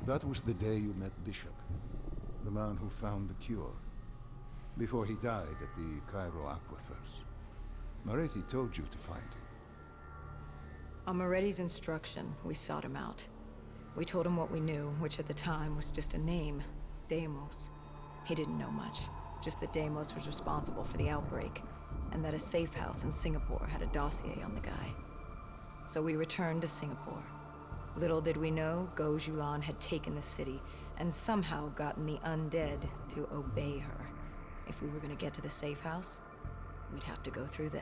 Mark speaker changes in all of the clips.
Speaker 1: That was the day you met Bishop, the man who found the cure, before he died at the Cairo aquifers. Moretti told you to find him.
Speaker 2: On Moretti's instruction, we sought him out. We told him what we knew, which at the time was just a name, Deimos. He didn't know much, just that Deimos was responsible for the outbreak, and that a safe house in Singapore had a dossier on the guy. So we returned to Singapore. Little did we know, Gojulan had taken the city, and somehow gotten the undead to obey her. If we were gonna get to the safe house, we'd have to go through them.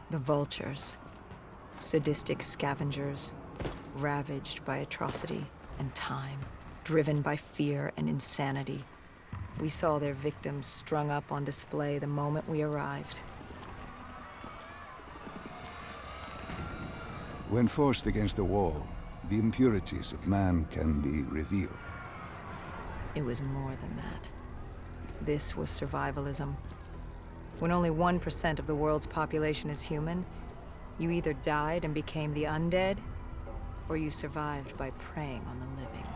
Speaker 2: The vultures. Sadistic scavengers, ravaged by atrocity and time, driven by fear and insanity. We saw their victims strung up on display the moment we arrived.
Speaker 1: When forced against the wall, the impurities of man can be revealed.
Speaker 2: It was more than that. This was survivalism. When only 1% of the world's population is human, you either died and became the undead, or you survived by preying on the living.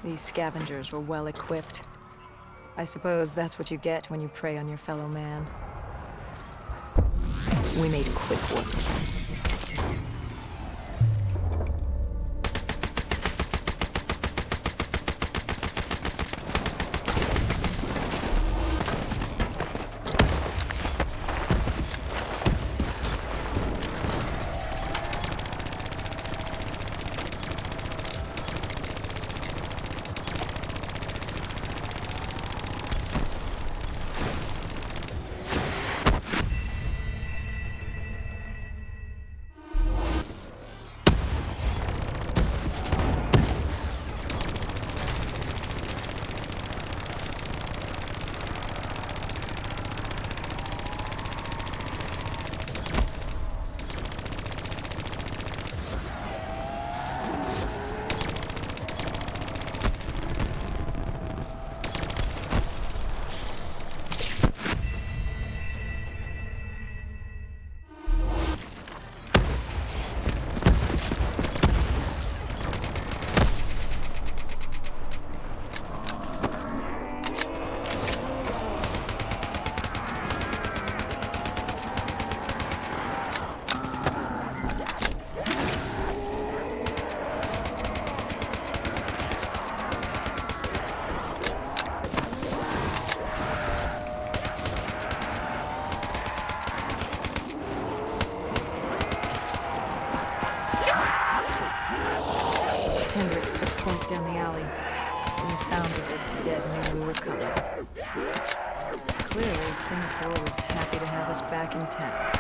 Speaker 2: These scavengers were well equipped. I suppose that's what you get when you prey on your fellow man. We made quick work of them. Hendricks took point down the alley. From the sounds of it, the dead knew we were coming. Clearly, Singapore was happy to have us back in town.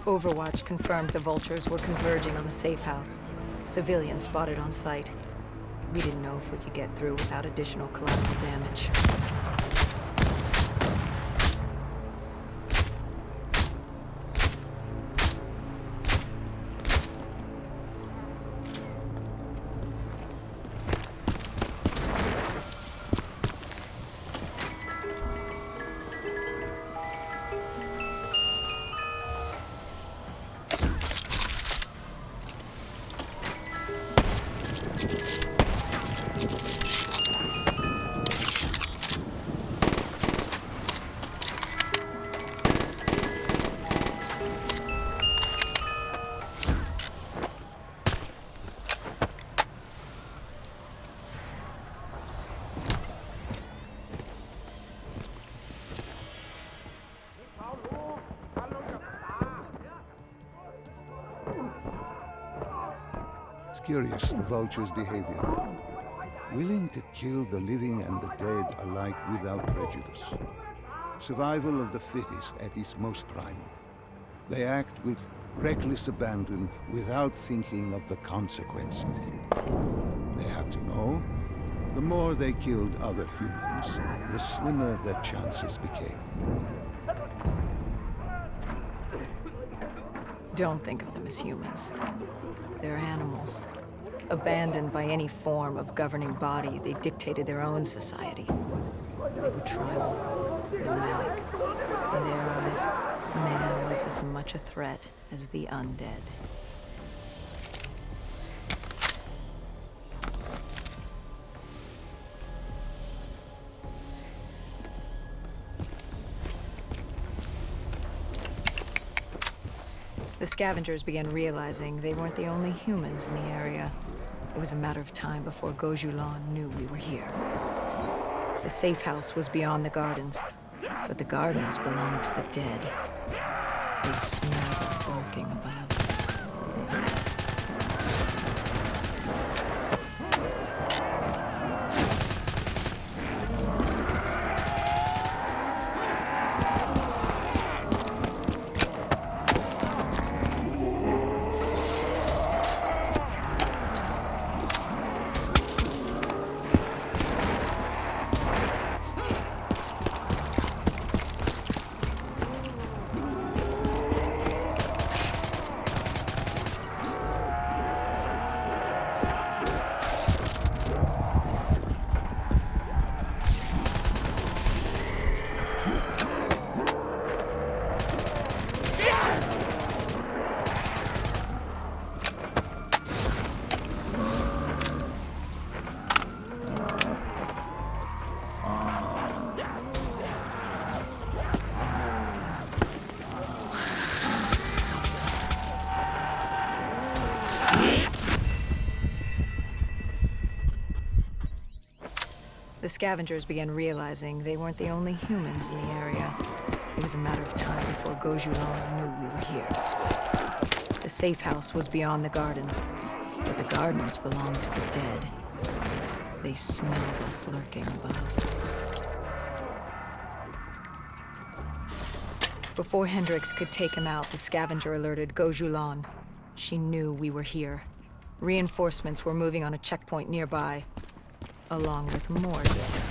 Speaker 2: Overwatch confirmed the vultures were converging on the safe house. Civilians spotted on site. We didn't know if we could get through without additional collateral damage.
Speaker 1: It's curious, the vulture's behavior. Willing to kill the living and the dead alike without prejudice. Survival of the fittest at its most primal. They act with reckless abandon without thinking of the consequences. They had to know, the more they killed other humans, the slimmer their chances became.
Speaker 2: Don't think of them as humans. They're animals. Abandoned by any form of governing body, they dictated their own society. They were tribal, nomadic. In their eyes, man was as much a threat as the undead. The scavengers began realizing they weren't the only humans in the area. It was a matter of time before Gojulan knew we were here. The safe house was beyond the gardens, but the gardens belonged to the dead. They smelled us lurking above. The scavengers began realizing they weren't the only humans in the area. It was a matter of time before Gojulan knew we were here. The safe house was beyond the gardens, but the gardens belonged to the dead. They smelled us lurking above. Before Hendricks could take him out, the scavenger alerted Gojulan. She knew we were here. Reinforcements were moving on a checkpoint nearby. along with more data.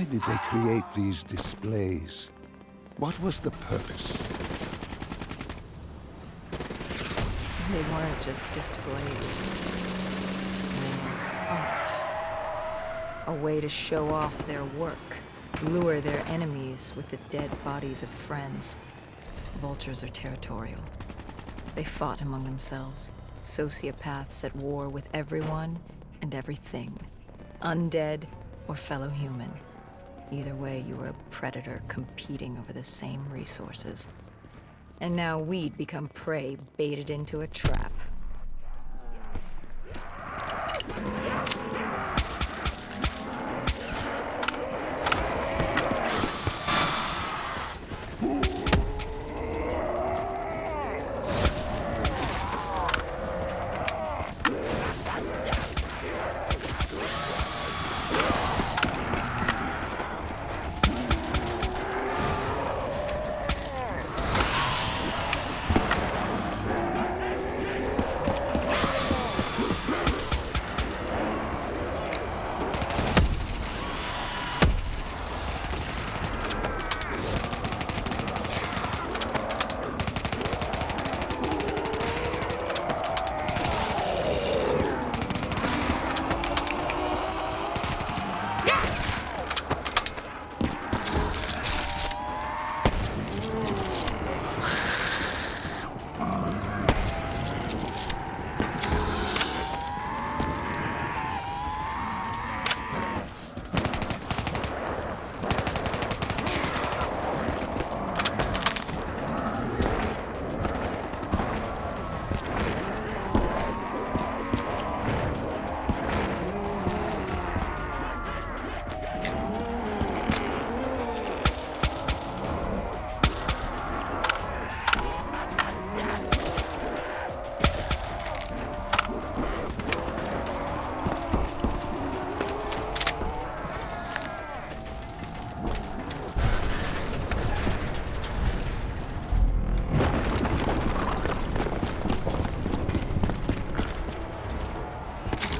Speaker 1: Why did they create these displays? What was the purpose?
Speaker 2: They weren't just displays. They were art. A way to show off their work, lure their enemies with the dead bodies of friends. Vultures are territorial. They fought among themselves, sociopaths at war with everyone and everything. Undead or fellow human. Either way, you were a predator competing over the same resources. And now we'd become prey baited into a trap.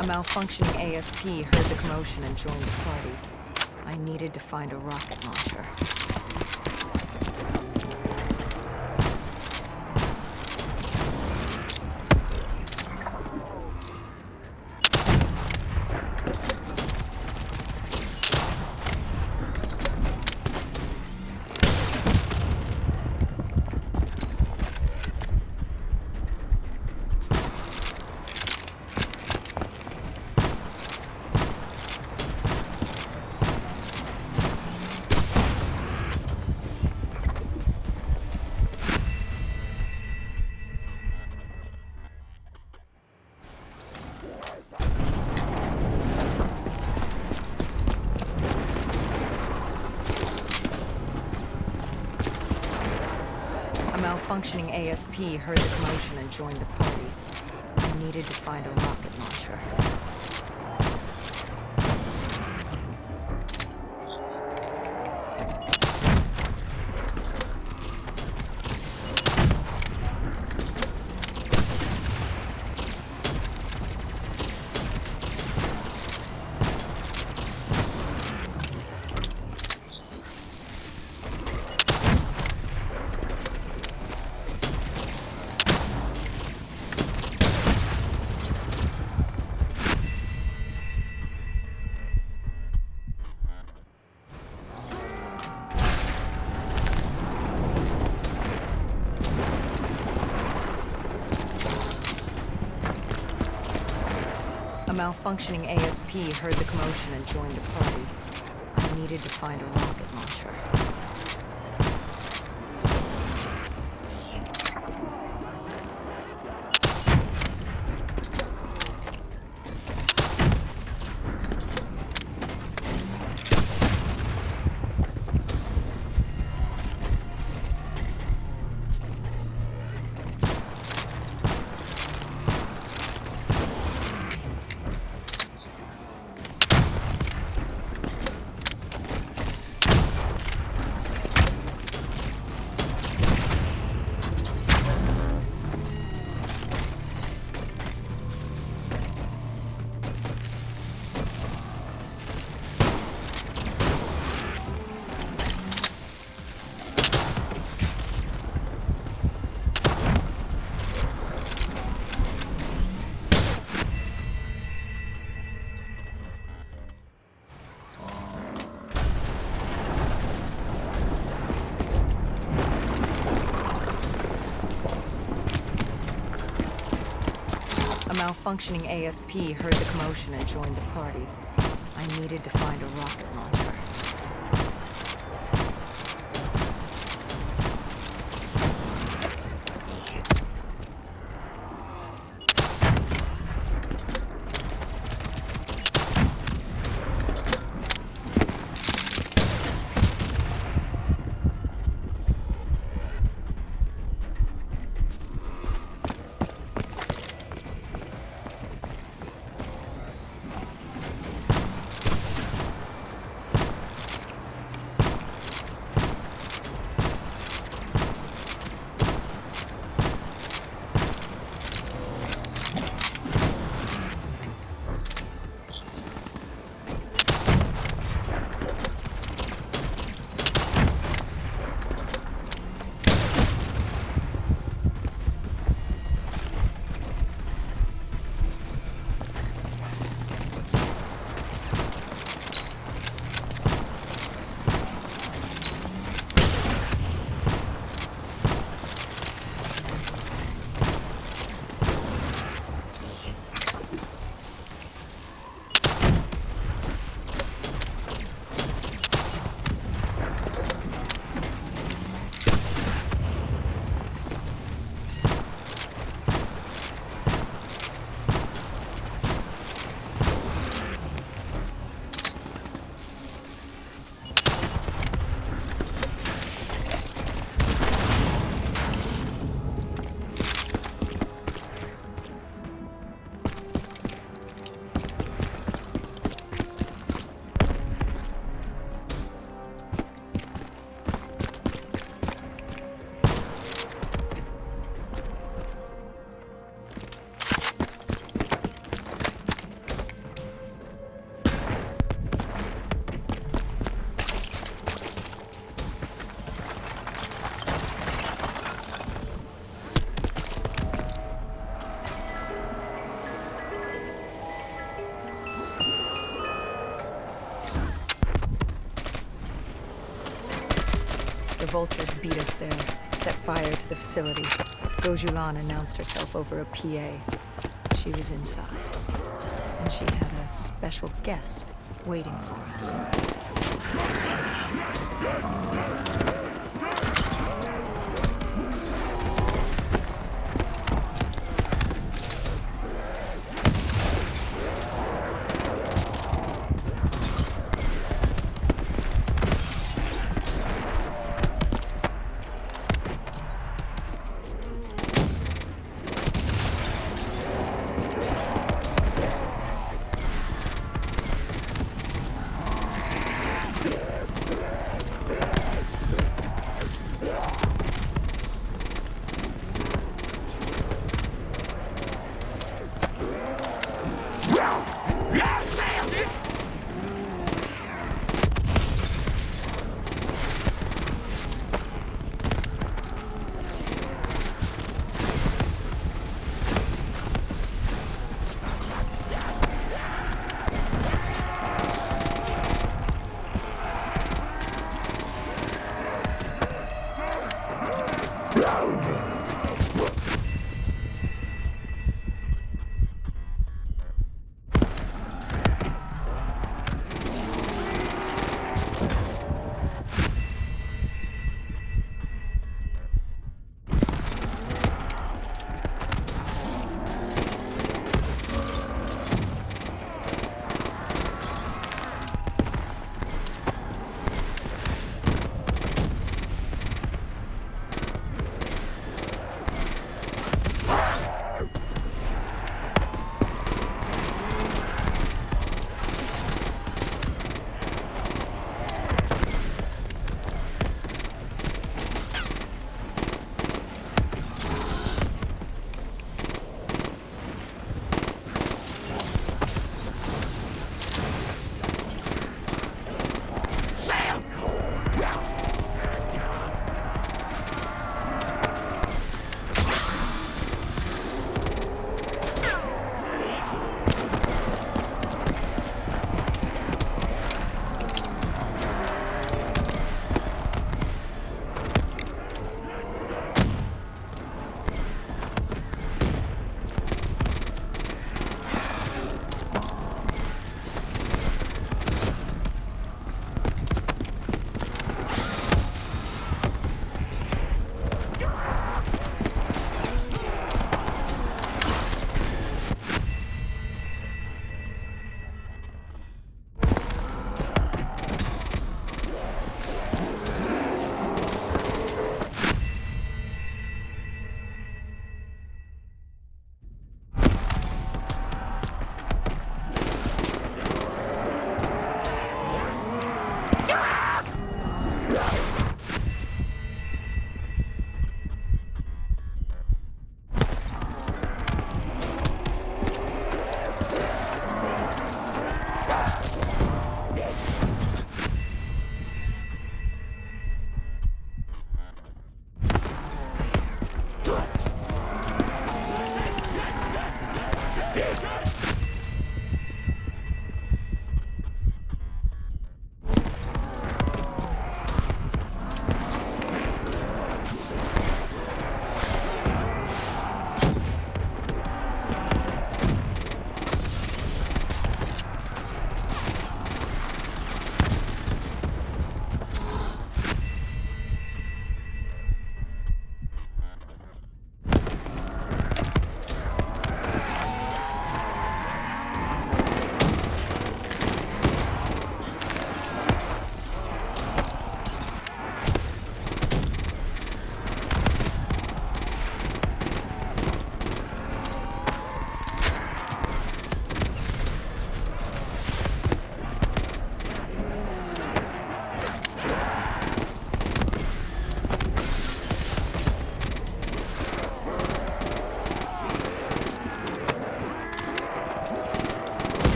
Speaker 2: A malfunctioning ASP heard the commotion and joined the party. I needed to find a rocket launcher. Malfunctioning ASP heard the commotion and joined the party. I needed to find a rocket launcher. A malfunctioning ASP heard the commotion and joined the party. I needed to find a rocket launcher. malfunctioning ASP heard the commotion and joined the party. I needed to find a rocket launcher. The vultures beat us there, set fire to the facility. Gojulan announced herself over a PA. She was inside, and she had a special guest waiting for us.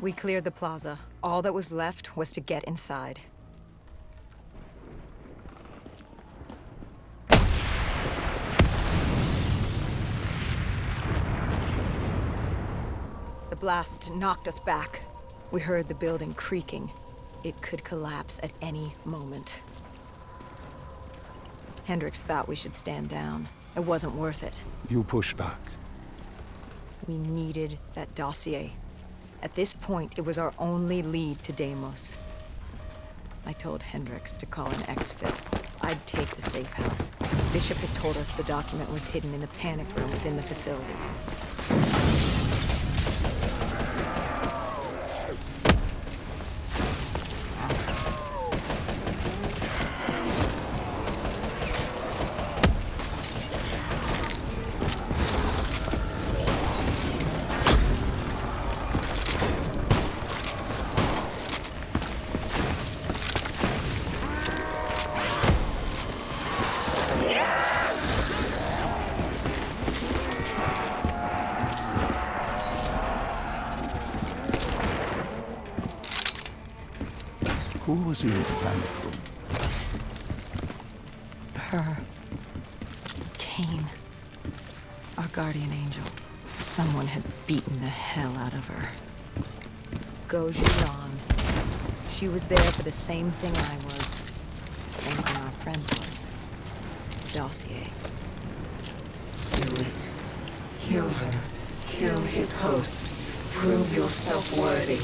Speaker 2: We cleared the plaza. All that was left was to get inside. The blast knocked us back. We heard the building creaking. It could collapse at any moment. Hendricks thought we should stand down. It wasn't worth it.
Speaker 1: You push back.
Speaker 2: We needed that dossier. At this point, it was our only lead to Deimos. I told Hendricks to call an exfil. I'd take the safe house. Bishop had told us the document was hidden in the panic room within the facility.
Speaker 1: Who was in the panic room?
Speaker 2: Her. Kane. Our guardian angel. Someone had beaten the hell out of her. Gojulan. She was there for the same thing I was. The same thing our friend was. Dossier.
Speaker 3: Do it. Kill her. Kill his host. Prove yourself worthy.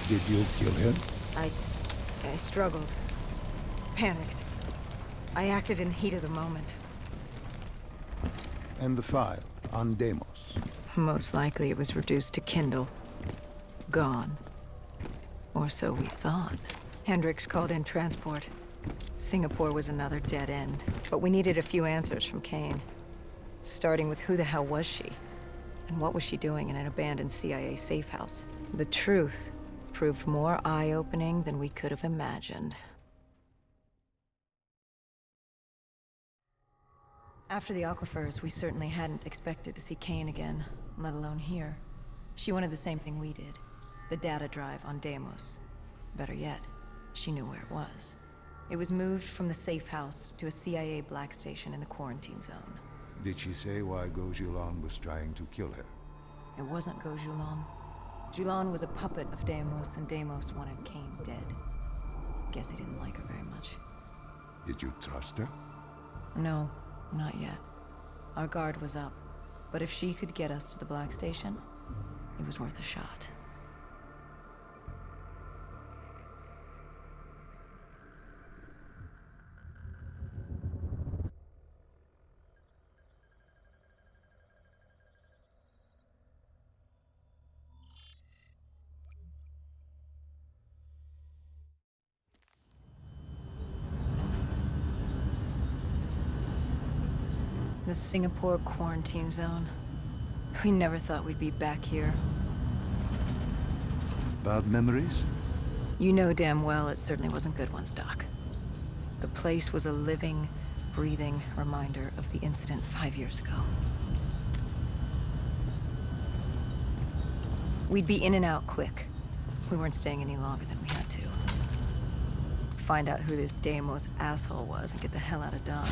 Speaker 1: Did you kill him?
Speaker 2: I struggled. Panicked. I acted in the heat of the moment.
Speaker 1: And the file on Deimos?
Speaker 2: Most likely it was reduced to Kindle. Gone. Or so we thought. Hendricks called in transport. Singapore was another dead end. But we needed a few answers from Kane. Starting with who the hell was she? And what was she doing in an abandoned CIA safe house? The truth proved more eye-opening than we could have imagined. After the aquifers, we certainly hadn't expected to see Kane again, let alone here. She wanted the same thing we did. The data drive on Deimos. Better yet, she knew where it was. It was moved from the safe house to a CIA black station in the quarantine zone.
Speaker 1: Did she say why Gojulan was trying to kill her?
Speaker 2: It wasn't Gojulan. Julan was a puppet of Deimos, and Deimos wanted Kane dead. Guess he didn't like her very much.
Speaker 1: Did you trust her?
Speaker 2: No, not yet. Our guard was up, but if she could get us to the Black Station, it was worth a shot. The Singapore quarantine zone. We never thought we'd be back here.
Speaker 1: Bad memories?
Speaker 2: You know damn well it certainly wasn't good ones, Doc. The place was a living, breathing reminder of the incident 5 years ago. We'd be in and out quick. We weren't staying any longer than we had to. Find out who this Deimos asshole was and get the hell out of Dodge.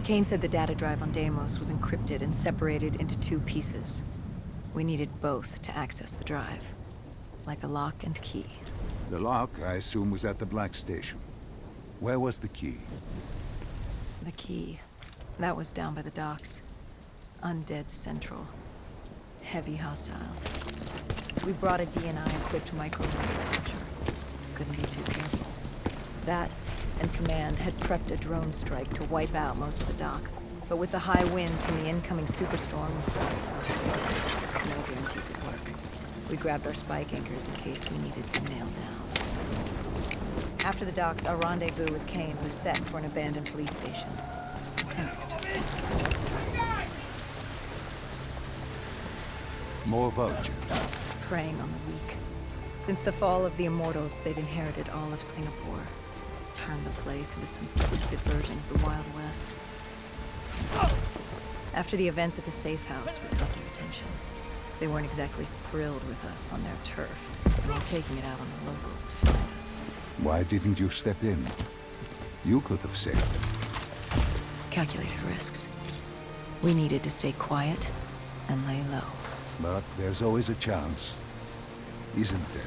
Speaker 2: Kane said the data drive on Deimos was encrypted and separated into 2 pieces. We needed both to access the drive. Like a lock and key.
Speaker 1: The lock, I assume, was at the Black Station. Where was the key?
Speaker 2: The key. That was down by the docks. Undead Central. Heavy hostiles. We brought a DNI-equipped micro-missile launcher. Couldn't be too careful. That and Command had prepped a drone strike to wipe out most of the dock. But with the high winds from the incoming superstorm, no guarantees it'd work. We grabbed our spike anchors in case we needed to nail down. After the docks, our rendezvous with Kane was set for an abandoned police station. Hendricks took it.
Speaker 1: More vultures.
Speaker 2: Preying on the weak. Since the fall of the Immortals, they'd inherited all of Singapore. Turned the place into some twisted version of the Wild West. After the events at the safe house, we got their attention. They weren't exactly thrilled with us on their turf. They were taking it out on the locals to find us.
Speaker 1: Why didn't you step in? You could have saved them.
Speaker 2: Calculated risks. We needed to stay quiet and lay low.
Speaker 1: But there's always a chance, isn't there?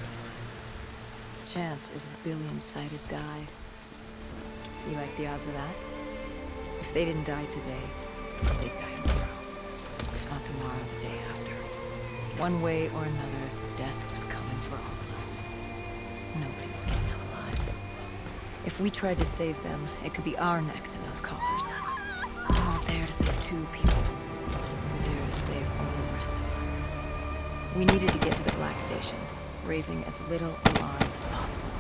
Speaker 2: Chance is a billion-sided die. You like the odds of that? If they didn't die today, they'd die tomorrow. If not tomorrow, the day after. One way or another, death was coming for all of us. Nobody was getting out alive. If we tried to save them, it could be our necks in those collars. We're not there to save 2 people. We're there to save all the rest of us. We needed to get to the Black Station, raising as little alarm as possible.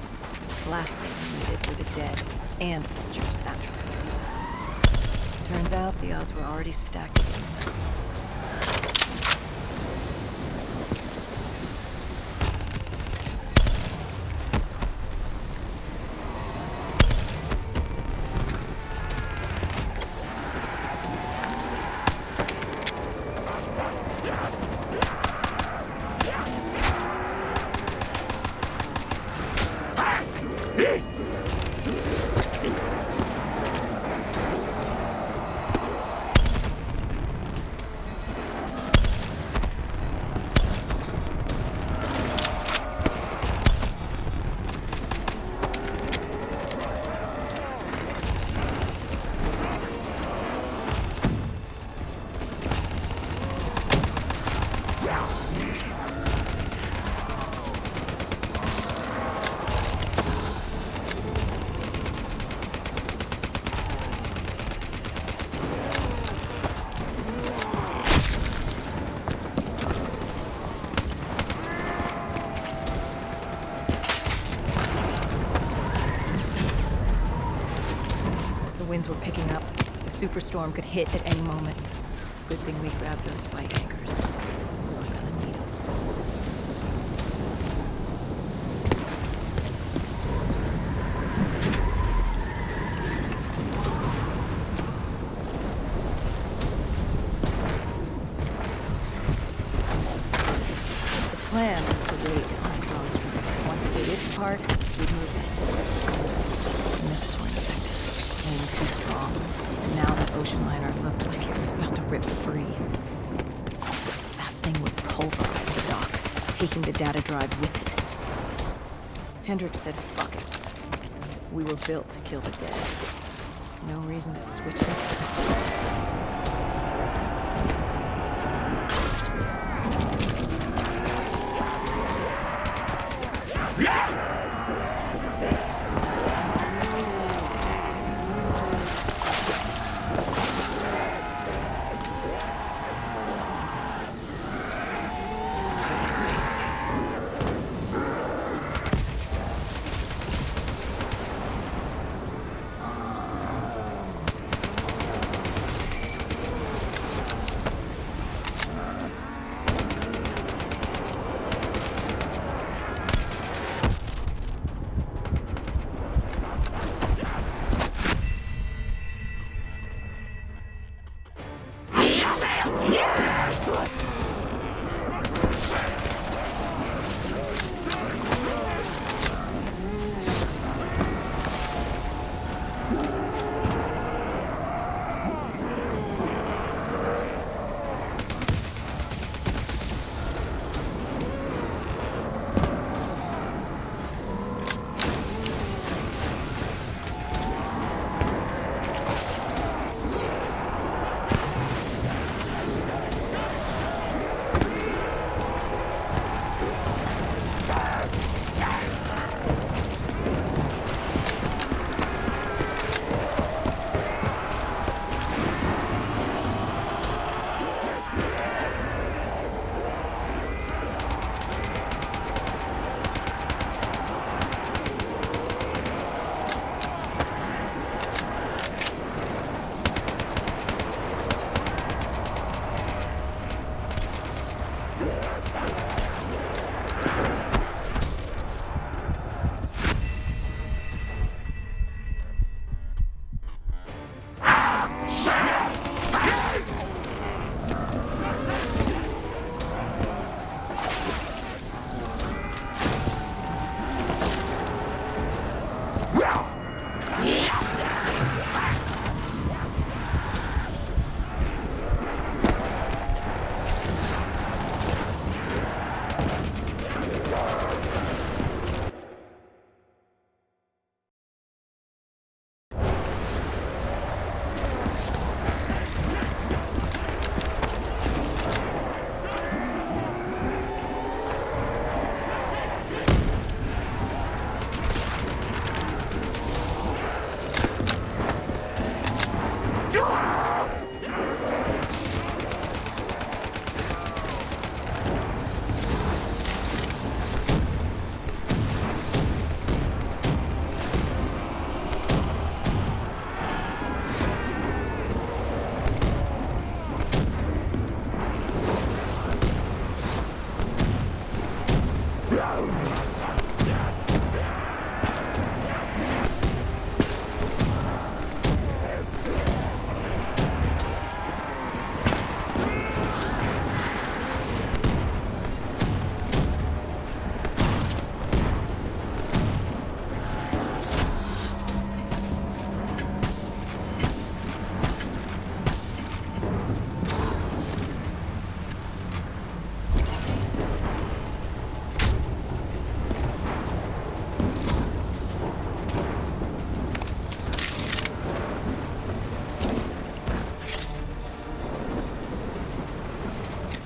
Speaker 2: The last thing we needed were the dead and vultures after our throats. Turns out the odds were already stacked against us. Winds were picking up. The superstorm could hit at any moment. Good thing we grabbed those spike anchors. We were gonna need them. The plan was to wait on the drone strike. Once it did its part, we'd move in. And this is where it affected. Too strong. And now that ocean liner looked like it was about to rip free. That thing would pulverize the dock, taking the data drive with it. Hendrik said, fuck it. We were built to kill the dead. No reason to switch it.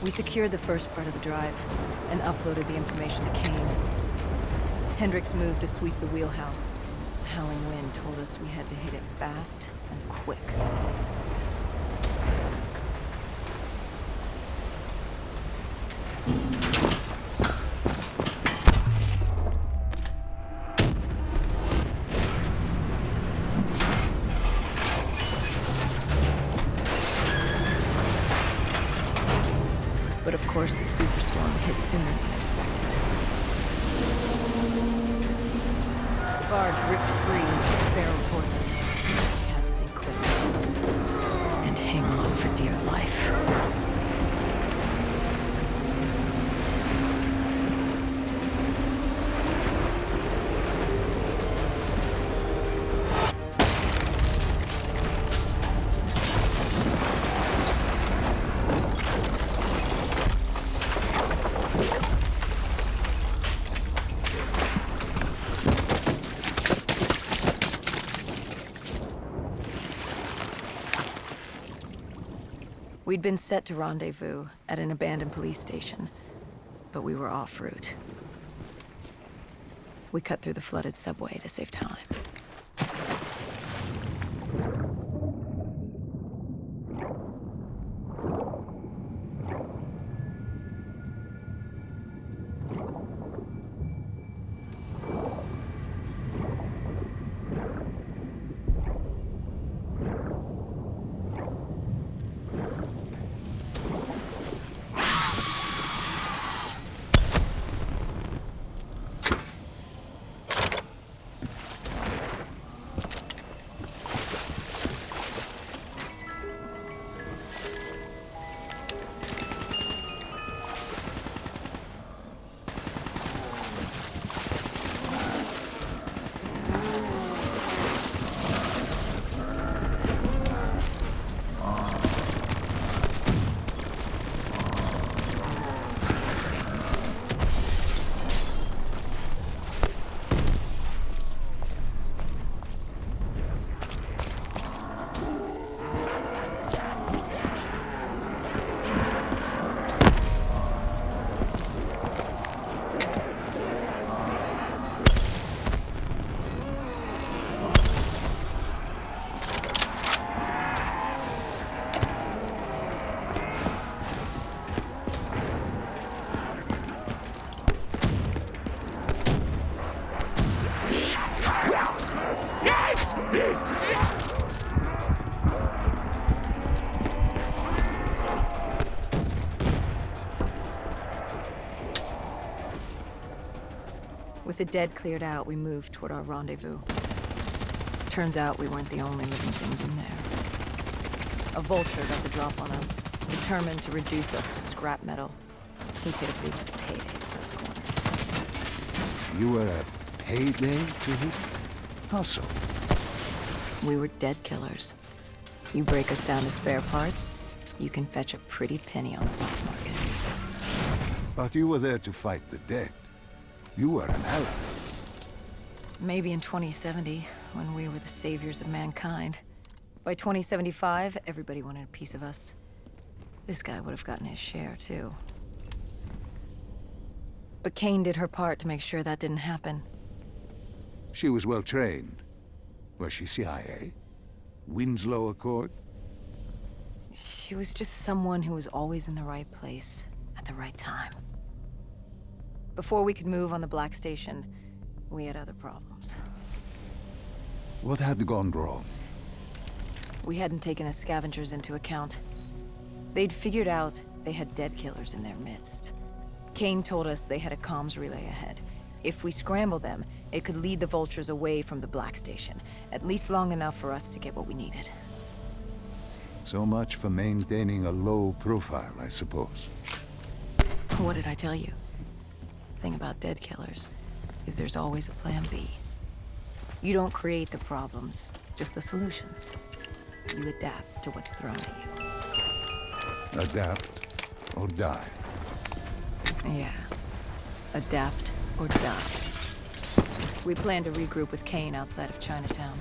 Speaker 2: We secured the first part of the drive and uploaded the information to Kane. Hendricks moved to sweep the wheelhouse. The howling wind told us we had to hit it fast and quick. But of course, the superstorm hit sooner than expected. The barge ripped free and barreled towards us. We had to think quickly and hang on for dear life. We'd been set to rendezvous at an abandoned police station, but we were off route. We cut through the flooded subway to save time. With the dead cleared out, we moved toward our rendezvous. Turns out we weren't the only living things in there. A vulture got the drop on us, determined to reduce us to scrap metal. He's hit a big payday for this corner.
Speaker 1: You were a payday to him? How so?
Speaker 2: We were dead killers. You break us down to spare parts, you can fetch a pretty penny on the black market.
Speaker 1: But you were there to fight the dead. You were an ally.
Speaker 2: Maybe in 2070, when we were the saviors of mankind. By 2075, everybody wanted a piece of us. This guy would have gotten his share, too. But Kane did her part to make sure that didn't happen.
Speaker 1: She was well trained. Was she CIA? Winslow Accord?
Speaker 2: She was just someone who was always in the right place at the right time. Before we could move on the Black Station, we had other problems.
Speaker 1: What had gone wrong?
Speaker 2: We hadn't taken the scavengers into account. They'd figured out they had dead killers in their midst. Kane told us they had a comms relay ahead. If we scramble them, it could lead the vultures away from the Black Station, at least long enough for us to get what we needed.
Speaker 1: So much for maintaining a low profile, I suppose.
Speaker 2: What did I tell you? The thing about dead killers is there's always a plan B. You don't create the problems, just the solutions. You adapt to what's thrown at you.
Speaker 1: Adapt or die.
Speaker 2: Yeah. Adapt or die. We plan to regroup with Kane outside of Chinatown.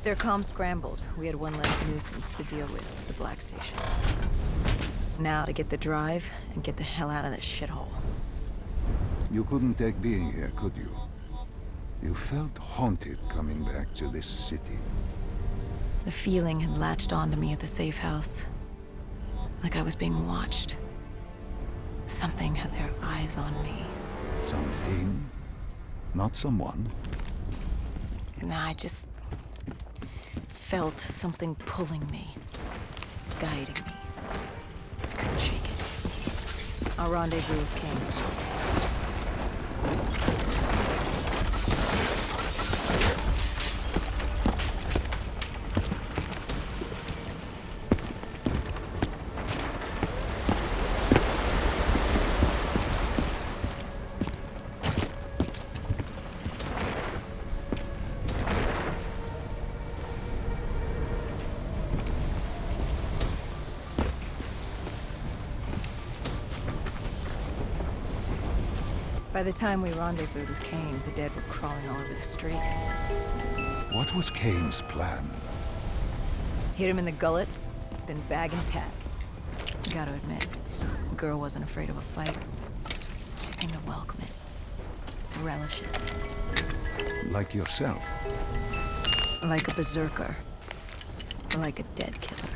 Speaker 2: Their comms scrambled. We had one less nuisance to deal with at the Black Station. Now to get the drive and get the hell out of this shithole.
Speaker 1: You couldn't take being here, could you? You felt haunted coming back to this city.
Speaker 2: The feeling had latched onto me at the safe house. Like I was being watched. Something had their eyes on me.
Speaker 1: Something? Not someone?
Speaker 2: And I just felt something pulling me, guiding me. I couldn't shake it. Our rendezvous with Kane was just By the time we rendezvoused with Kane, the dead were crawling all over the street.
Speaker 1: What was Kane's plan?
Speaker 2: Hit him in the gullet, then bag and tag. Gotta admit, the girl wasn't afraid of a fight. She seemed to welcome it, relish it.
Speaker 1: Like yourself?
Speaker 2: Like a berserker. Like a dead killer.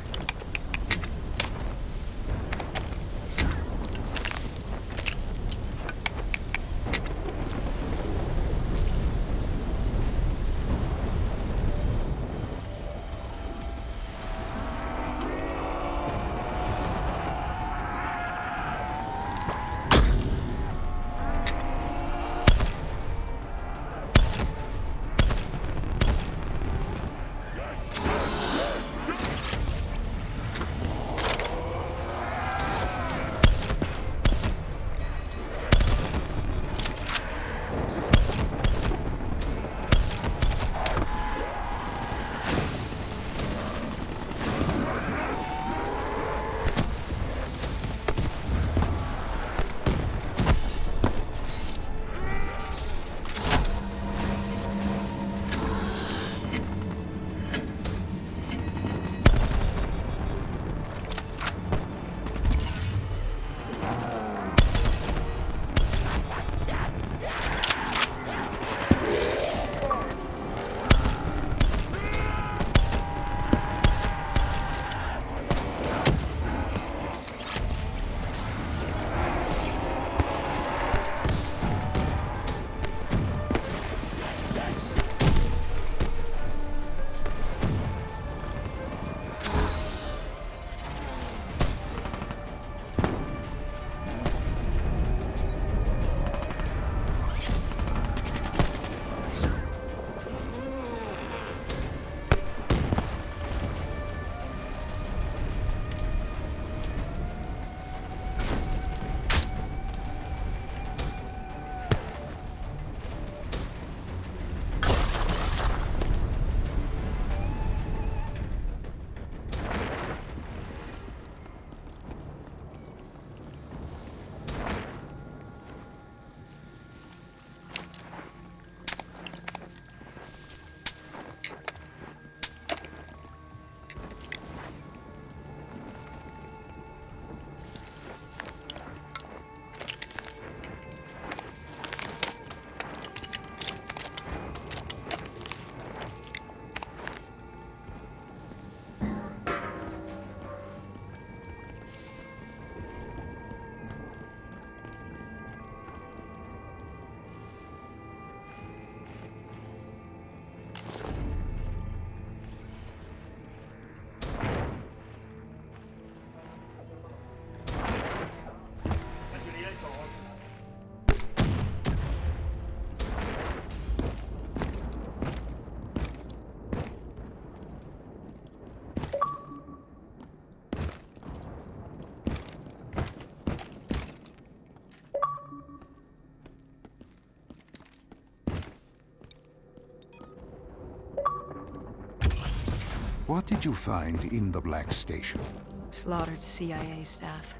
Speaker 1: What did you find in the Black Station?
Speaker 2: Slaughtered CIA staff.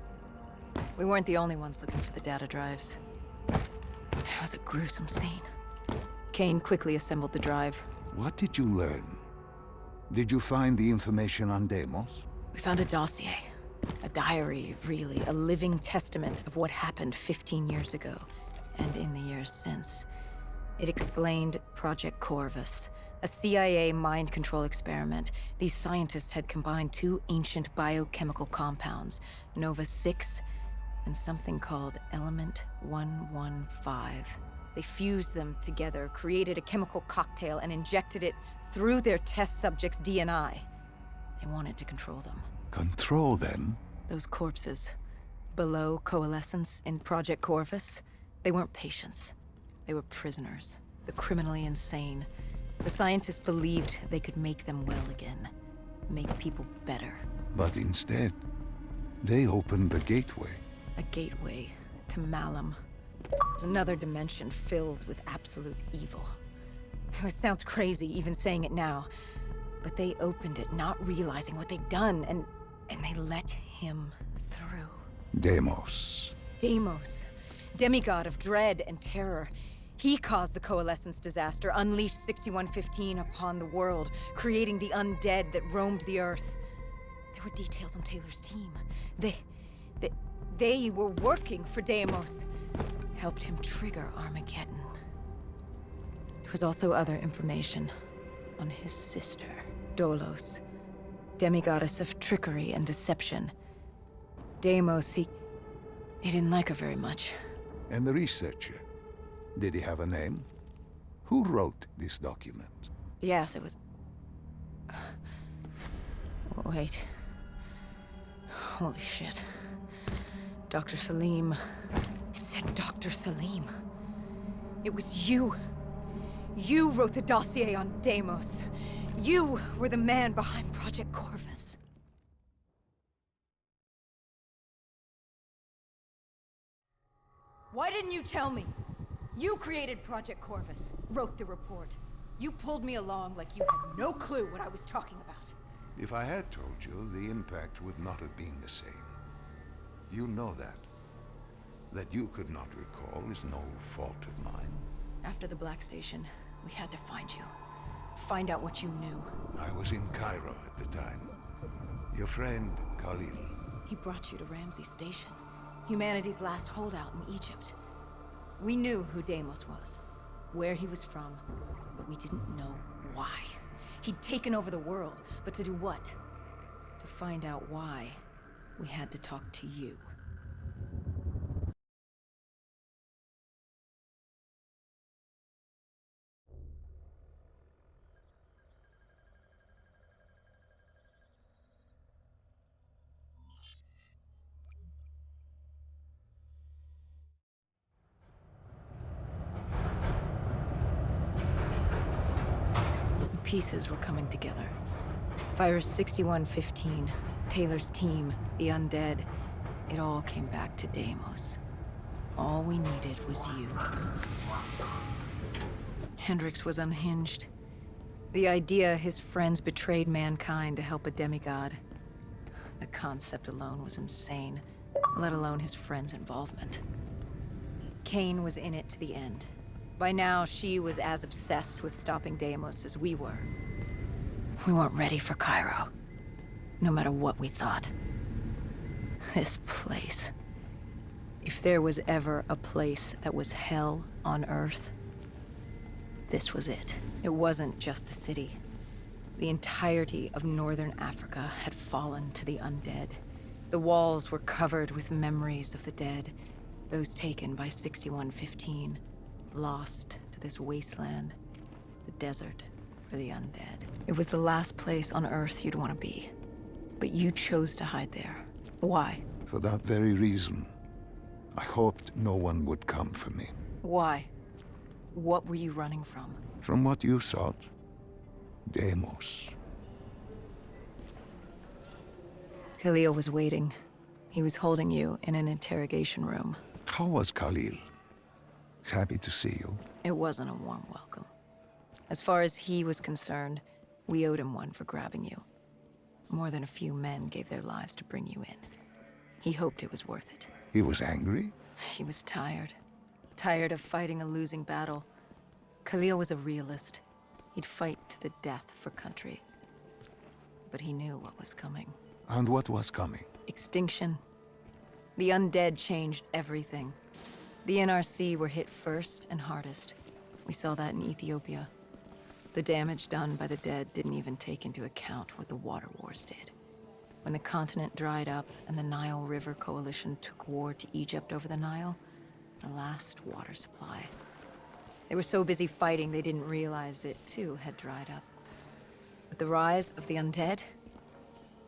Speaker 2: We weren't the only ones looking for the data drives. It was a gruesome scene. Kane quickly assembled the drive.
Speaker 1: What did you learn? Did you find the information on Deimos?
Speaker 2: We found a dossier. A diary, really. A living testament of what happened 15 years ago, and in the years since. It explained Project Corvus, a CIA mind control experiment. These scientists had combined two ancient biochemical compounds, Nova-6 and something called Element 115. They fused them together, created a chemical cocktail, and injected it through their test subjects' DNI. They wanted to control them.
Speaker 1: Control them?
Speaker 2: Those corpses, below coalescence in Project Corvus, they weren't patients. They were prisoners, the criminally insane. The scientists believed they could make them well again, make people better.
Speaker 1: But instead, they opened the gateway.
Speaker 2: A gateway to Malum. It's another dimension filled with absolute evil. It sounds crazy even saying it now, but they opened it not realizing what they'd done, and they let him through.
Speaker 1: Deimos.
Speaker 2: Deimos, demigod of dread and terror. He caused the Coalescence disaster, unleashed 6115 upon the world, creating the undead that roamed the earth. There were details on Taylor's team. They were working for Deimos. Helped him trigger Armageddon. There was also other information on his sister, Dolos, demigoddess of trickery and deception. Deimos, he didn't like her very much.
Speaker 1: And the researcher? Did he have a name? Who wrote this document?
Speaker 2: Yes, it was... Wait. Holy shit. Dr. Salim. It said Dr. Salim. It was you. You wrote the dossier on Deimos. You were the man behind Project Corvus. Why didn't you tell me? You created Project Corvus, wrote the report. You pulled me along like you had no clue what I was talking about.
Speaker 1: If I had told you, the impact would not have been the same. You know that. That you could not recall is no fault of mine.
Speaker 2: After the Black Station, we had to find you. Find out what you knew.
Speaker 1: I was in Cairo at the time. Your friend, Khalil.
Speaker 2: He brought you to Ramsey Station, humanity's last holdout in Egypt. We knew who Deimos was, where he was from, but we didn't know why. He'd taken over the world, but to do what? To find out why, we had to talk to you. The pieces were coming together. Virus 6115, Taylor's team, the undead. It all came back to Deimos. All we needed was you. Hendricks was unhinged. The idea his friends betrayed mankind to help a demigod. The concept alone was insane, let alone his friends' involvement. Kane was in it to the end. By now, she was as obsessed with stopping Deimos as we were. We weren't ready for Cairo, no matter what we thought. This place. If there was ever a place that was hell on Earth, this was it. It wasn't just the city. The entirety of northern Africa had fallen to the undead. The walls were covered with memories of the dead, those taken by 6115, lost to this wasteland, the desert for the undead. It was the last place on Earth you'd want to be, but you chose to hide there. Why?
Speaker 1: For that very reason. I hoped no one would come for me.
Speaker 2: Why? What were you running from?
Speaker 1: From what you sought, Deimos.
Speaker 2: Khalil was waiting. He was holding you in an interrogation room.
Speaker 1: How was Khalil? Happy to see you.
Speaker 2: It wasn't a warm welcome. As far as he was concerned, we owed him one for grabbing you. More than a few men gave their lives to bring you in. He hoped it was worth it.
Speaker 1: He was angry?
Speaker 2: He was tired. Tired of fighting a losing battle. Khalil was a realist. He'd fight to the death for country. But he knew what was coming.
Speaker 1: And what was coming?
Speaker 2: Extinction. The undead changed everything. The NRC were hit first and hardest. We saw that in Ethiopia. The damage done by the dead didn't even take into account what the water wars did. When the continent dried up and the Nile River Coalition took war to Egypt over the Nile, the last water supply. They were so busy fighting they didn't realize it too had dried up. With the rise of the undead,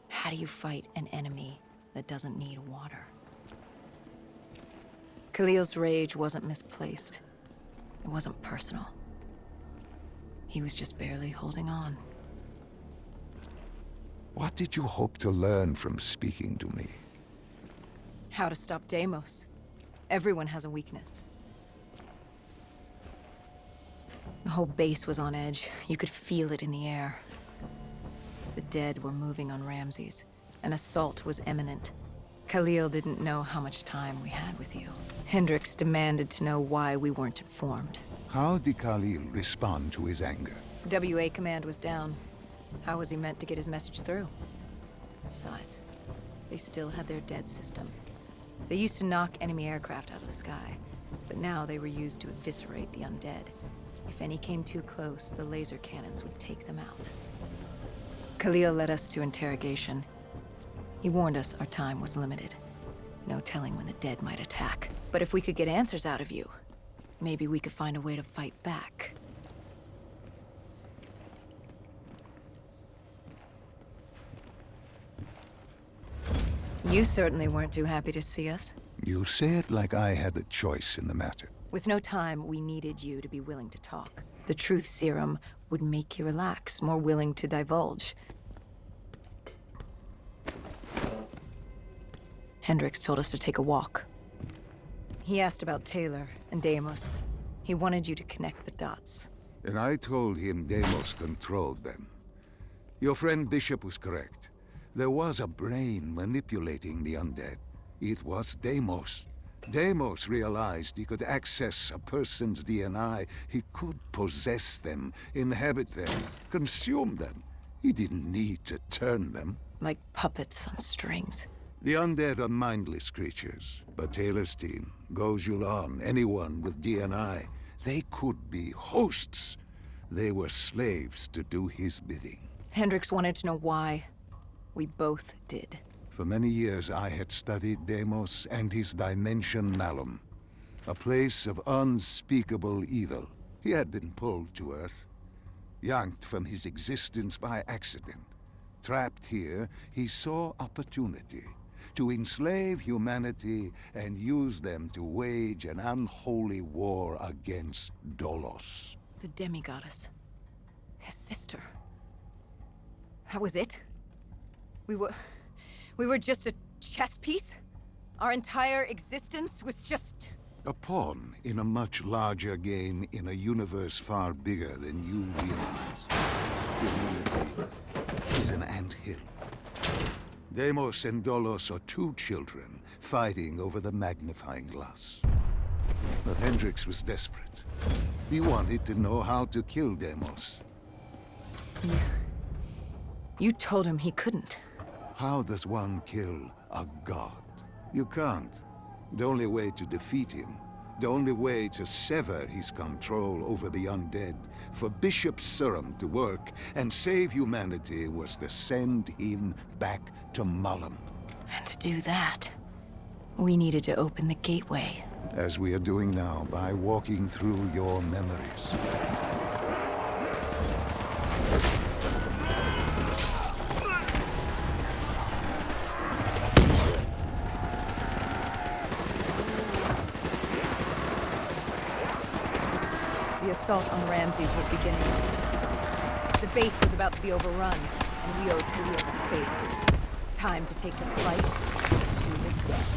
Speaker 2: how do you fight an enemy that doesn't need water? Khalil's rage wasn't misplaced. It wasn't personal. He was just barely holding on.
Speaker 1: What did you hope to learn from speaking to me?
Speaker 2: How to stop Deimos. Everyone has a weakness. The whole base was on edge. You could feel it in the air. The dead were moving on Ramses. An assault was imminent. Khalil didn't know how much time we had with you. Hendricks demanded to know why we weren't informed.
Speaker 1: How did Khalil respond to his anger?
Speaker 2: WA command was down. How was he meant to get his message through? Besides, they still had their dead system. They used to knock enemy aircraft out of the sky, but now they were used to eviscerate the undead. If any came too close, the laser cannons would take them out. Khalil led us to interrogation. He warned us our time was limited. No telling when the dead might attack. But if we could get answers out of you, maybe we could find a way to fight back. You certainly weren't too happy to see us.
Speaker 1: You say it like I had a choice in the matter.
Speaker 2: With no time, we needed you to be willing to talk. The truth serum would make you relax, more willing to divulge. Hendricks told us to take a walk. He asked about Taylor and Deimos. He wanted you to connect the dots.
Speaker 1: And I told him Deimos controlled them. Your friend Bishop was correct. There was a brain manipulating the undead. It was Deimos. Deimos realized he could access a person's DNA. He could possess them, inhabit them, consume them. He didn't need to turn them.
Speaker 2: Like puppets on strings.
Speaker 1: The undead are mindless creatures, but Taylor's team, Gojulan, anyone with DNI, they could be hosts. They were slaves to do his bidding.
Speaker 2: Hendricks wanted to know why. We both did.
Speaker 1: For many years I had studied Deimos and his dimension Malum, a place of unspeakable evil. He had been pulled to Earth, yanked from his existence by accident. Trapped here, he saw opportunity to enslave humanity and use them to wage an unholy war against Dolos.
Speaker 2: The demigoddess. His sister. That was it? We were just a chess piece? Our entire existence was just...
Speaker 1: A pawn in a much larger game in a universe far bigger than you realize. Humanity is an anthill. Deimos and Dolos are two children fighting over the magnifying glass. But Hendricks was desperate. He wanted to know how to kill Deimos.
Speaker 2: You told him he couldn't.
Speaker 1: How does one kill a god? You can't. The only way to defeat him, the only way to sever his control over the undead, for Bishop Surum to work and save humanity, was to send him back to Malum.
Speaker 2: And to do that, we needed to open the gateway.
Speaker 1: As we are doing now, by walking through your memories.
Speaker 2: The assault on Ramses was beginning. The base was about to be overrun, and we owed Khalil a favor. Time to take the fight to the death.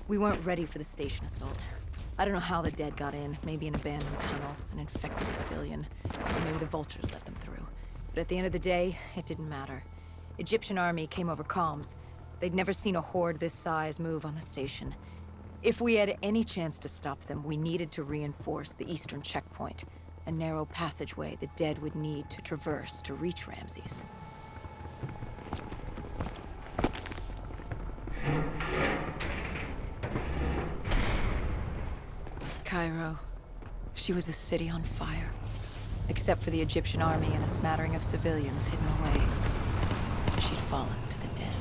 Speaker 2: We weren't ready for the station assault. I don't know how the dead got in. Maybe an abandoned tunnel, an infected civilian. Or maybe the vultures let them through. But at the end of the day, it didn't matter. Egyptian army came over comms. They'd never seen a horde this size move on the station. If we had any chance to stop them, we needed to reinforce the eastern checkpoint. A narrow passageway the dead would need to traverse to reach Ramses. Cairo. She was a city on fire. Except for the Egyptian army and a smattering of civilians hidden away. She'd fallen to the dead.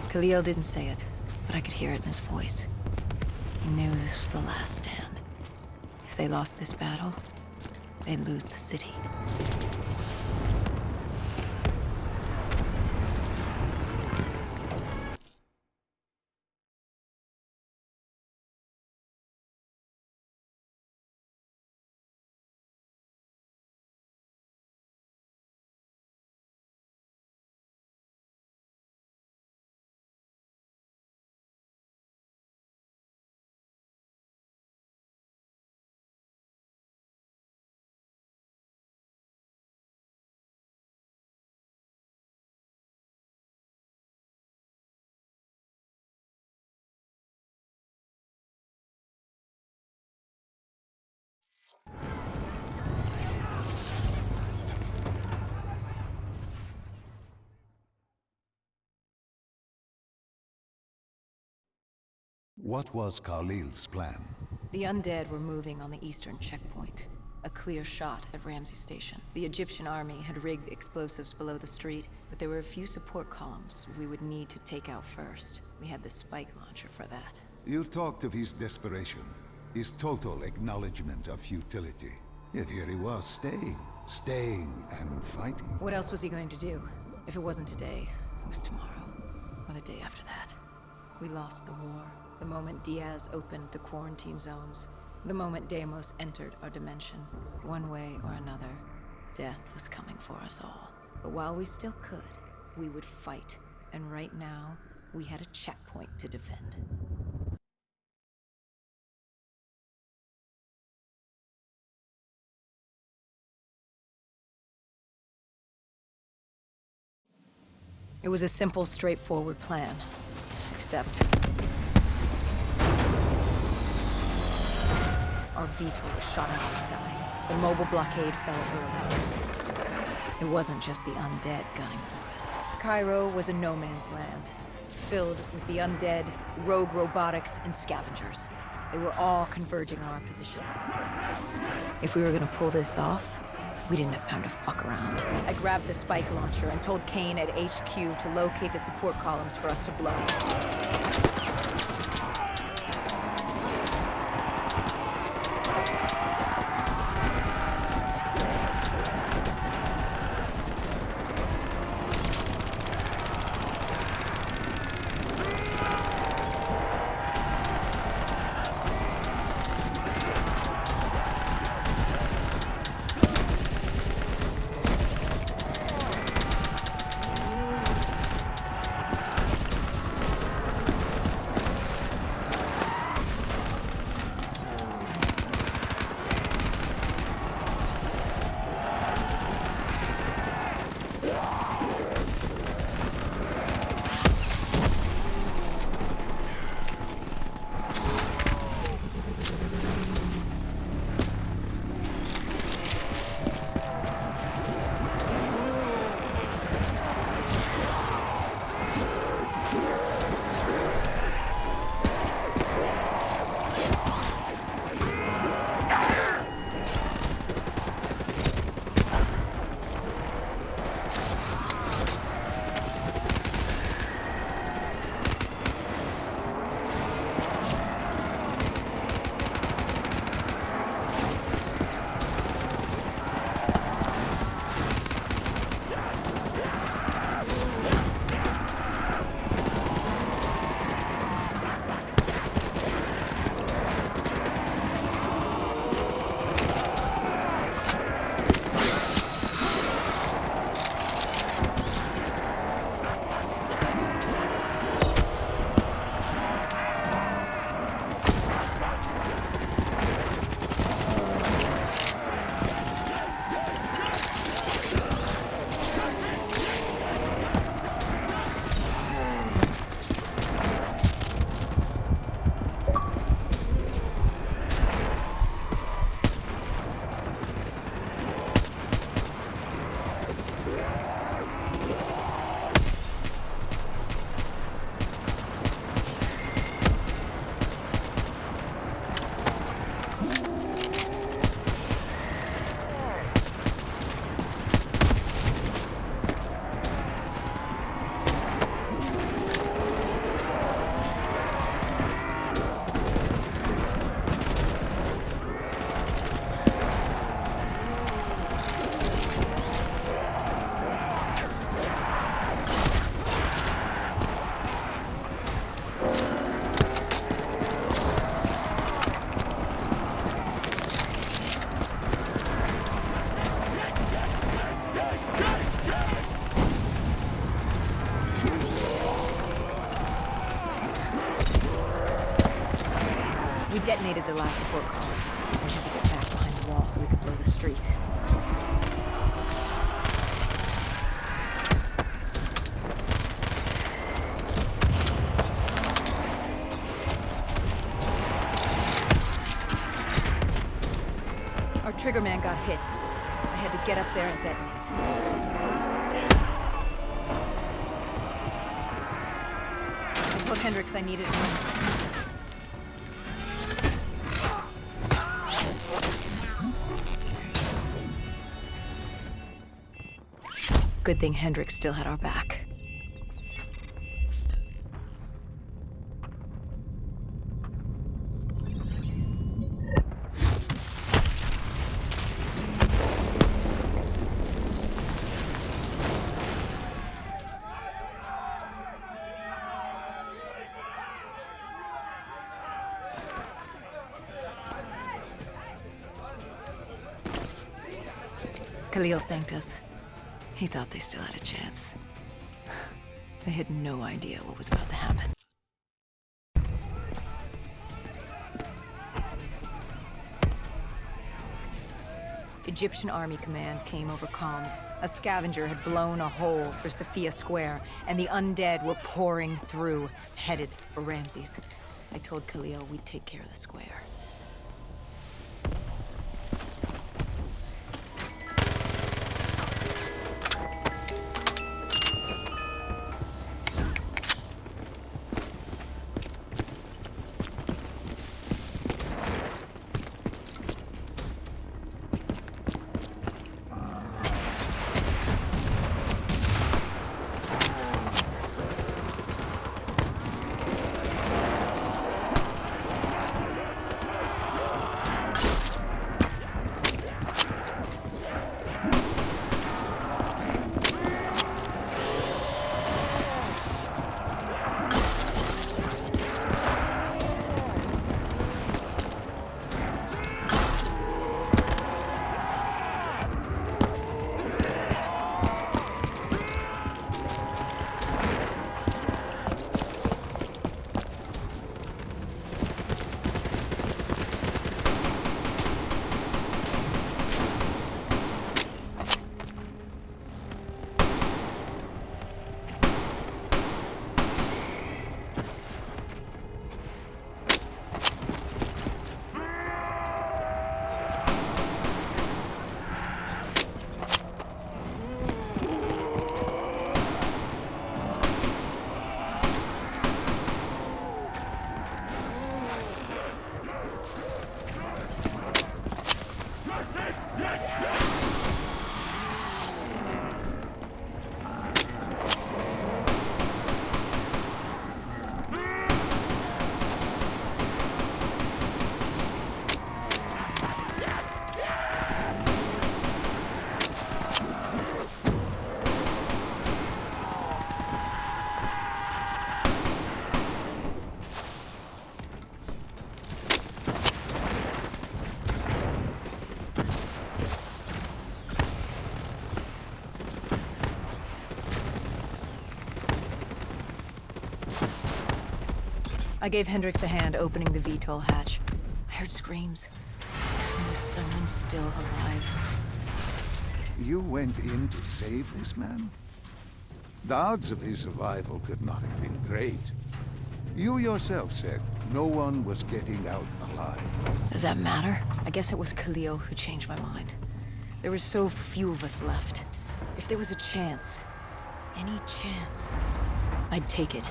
Speaker 2: Khalil didn't say it, but I could hear it in his voice. He knew this was the last stand. If they lost this battle, they'd lose the city.
Speaker 1: What was Khalil's plan?
Speaker 2: The undead were moving on the eastern checkpoint. A clear shot at Ramses Station. The Egyptian army had rigged explosives below the street, but there were a few support columns we would need to take out first. We had the spike launcher for that.
Speaker 1: You talked of his desperation, his total acknowledgement of futility. Yet here he was, staying and fighting.
Speaker 2: What else was he going to do? If it wasn't today, it was tomorrow. Or the day after that. We lost the war. The moment Diaz opened the quarantine zones. The moment Deimos entered our dimension. One way or another, death was coming for us all. But while we still could, we would fight. And right now, we had a checkpoint to defend. It was a simple, straightforward plan. Except... our VTOL was shot out of the sky. The mobile blockade fell early. It wasn't just the undead gunning for us. Cairo was a no-man's land, filled with the undead, rogue robotics, and scavengers. They were all converging on our position. If we were gonna pull this off, we didn't have time to fuck around. I grabbed the spike launcher and told Kane at HQ to locate the support columns for us to blow. detonated the last support column. We had to get back behind the wall so we could blow the street. Our triggerman got hit. I had to get up there and detonate. I told Hendricks I needed him. Good thing Hendricks still had our back. Khalil thanked us. He thought they still had a chance. They had no idea what was about to happen. Egyptian Army Command came over comms. A scavenger had blown a hole through Sophia Square, and the undead were pouring through, headed for Ramses. I told Khalil we'd take care of the square. I gave Hendricks a hand opening the VTOL hatch. I heard screams. Was someone still alive?
Speaker 1: You went in to save this man? The odds of his survival could not have been great. You yourself said no one was getting out alive.
Speaker 2: Does that matter? I guess it was Khalil who changed my mind. There were so few of us left. If there was a chance, any chance, I'd take it.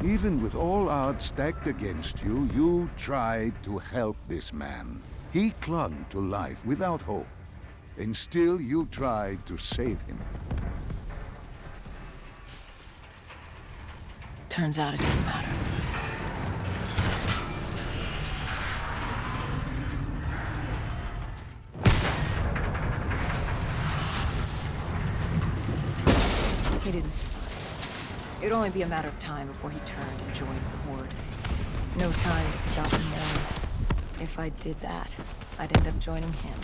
Speaker 1: Even with all odds stacked against you, you tried to help this man. He clung to life without hope, and still you tried to save him.
Speaker 2: Turns out it didn't matter. He didn't survive. It'd only be a matter of time before he turned and joined the Horde. No time to stop him mourn. If I did that, I'd end up joining him.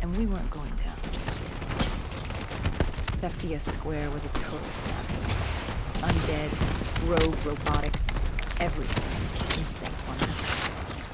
Speaker 2: And we weren't going down just yet. Cephia Square was a total snafu. Undead, rogue robotics, everything in the kitchen sink wanted a piece of us.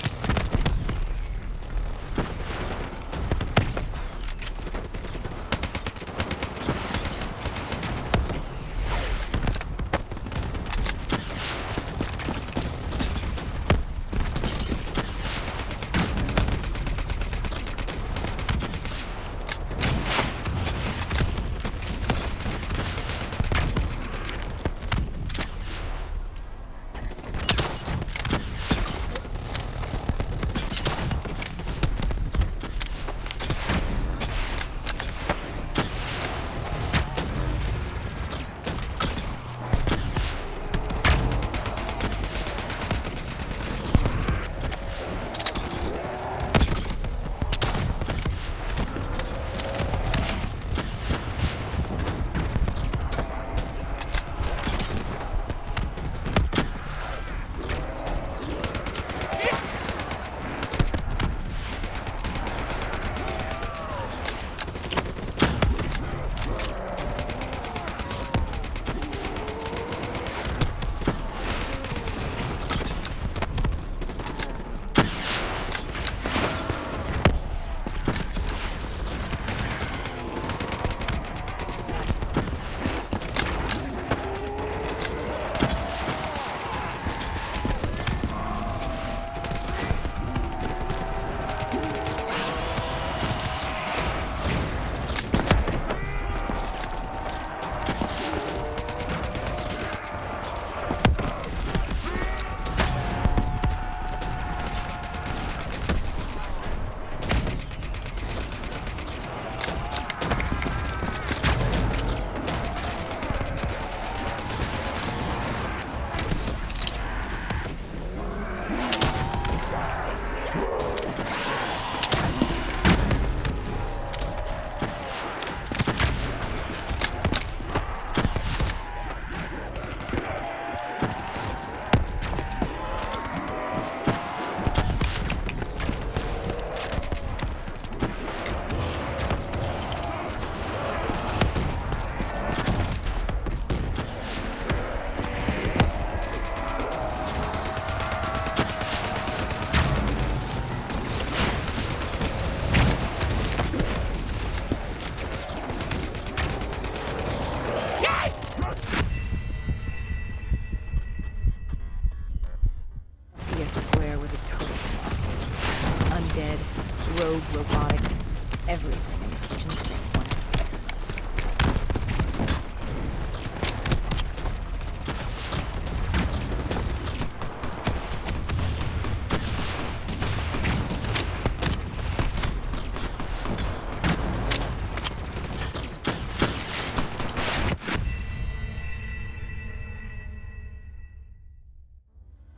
Speaker 2: Rogue robotics, everything in the kitchen sink wanted a piece of us.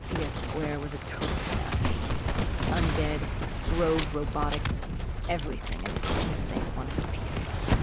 Speaker 2: Sophia Square was a total snap. Undead, rogue robotics, everything in the kitchen sink wanted a piece of us.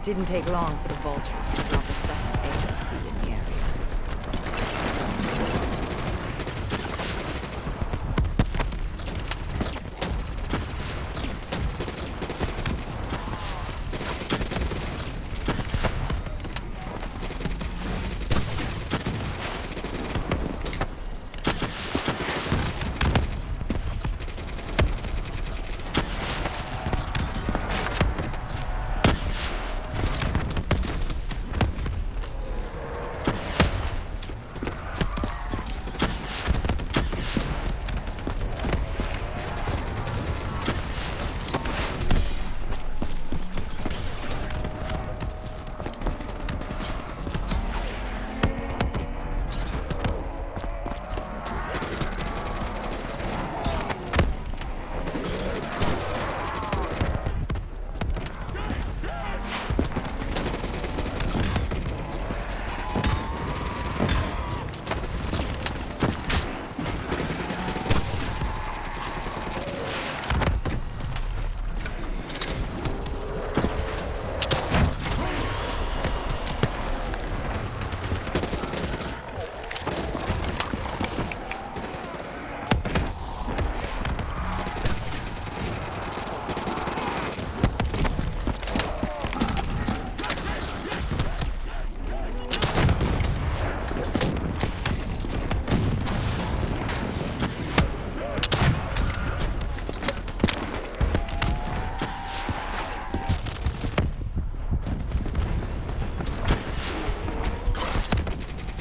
Speaker 2: Didn't take long for the vultures to drop a second ASP in the area.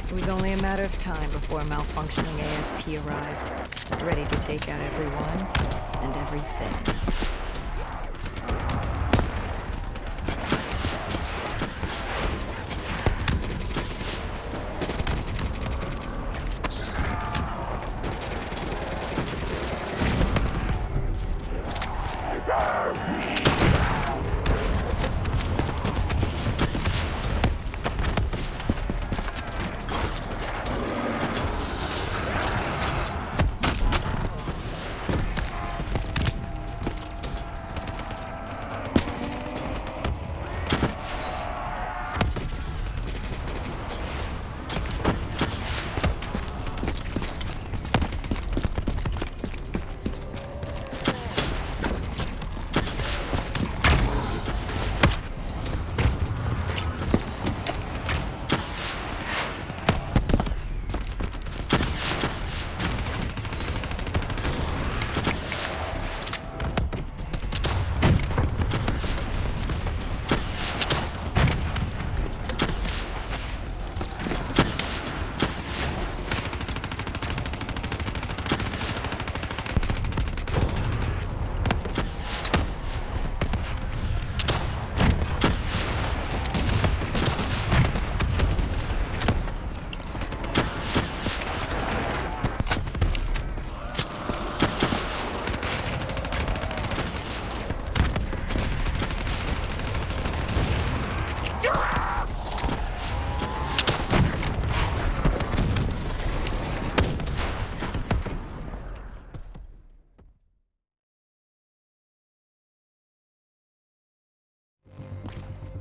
Speaker 2: It was only a matter of time before a malfunctioning ASP arrived, ready to take out everyone and everything.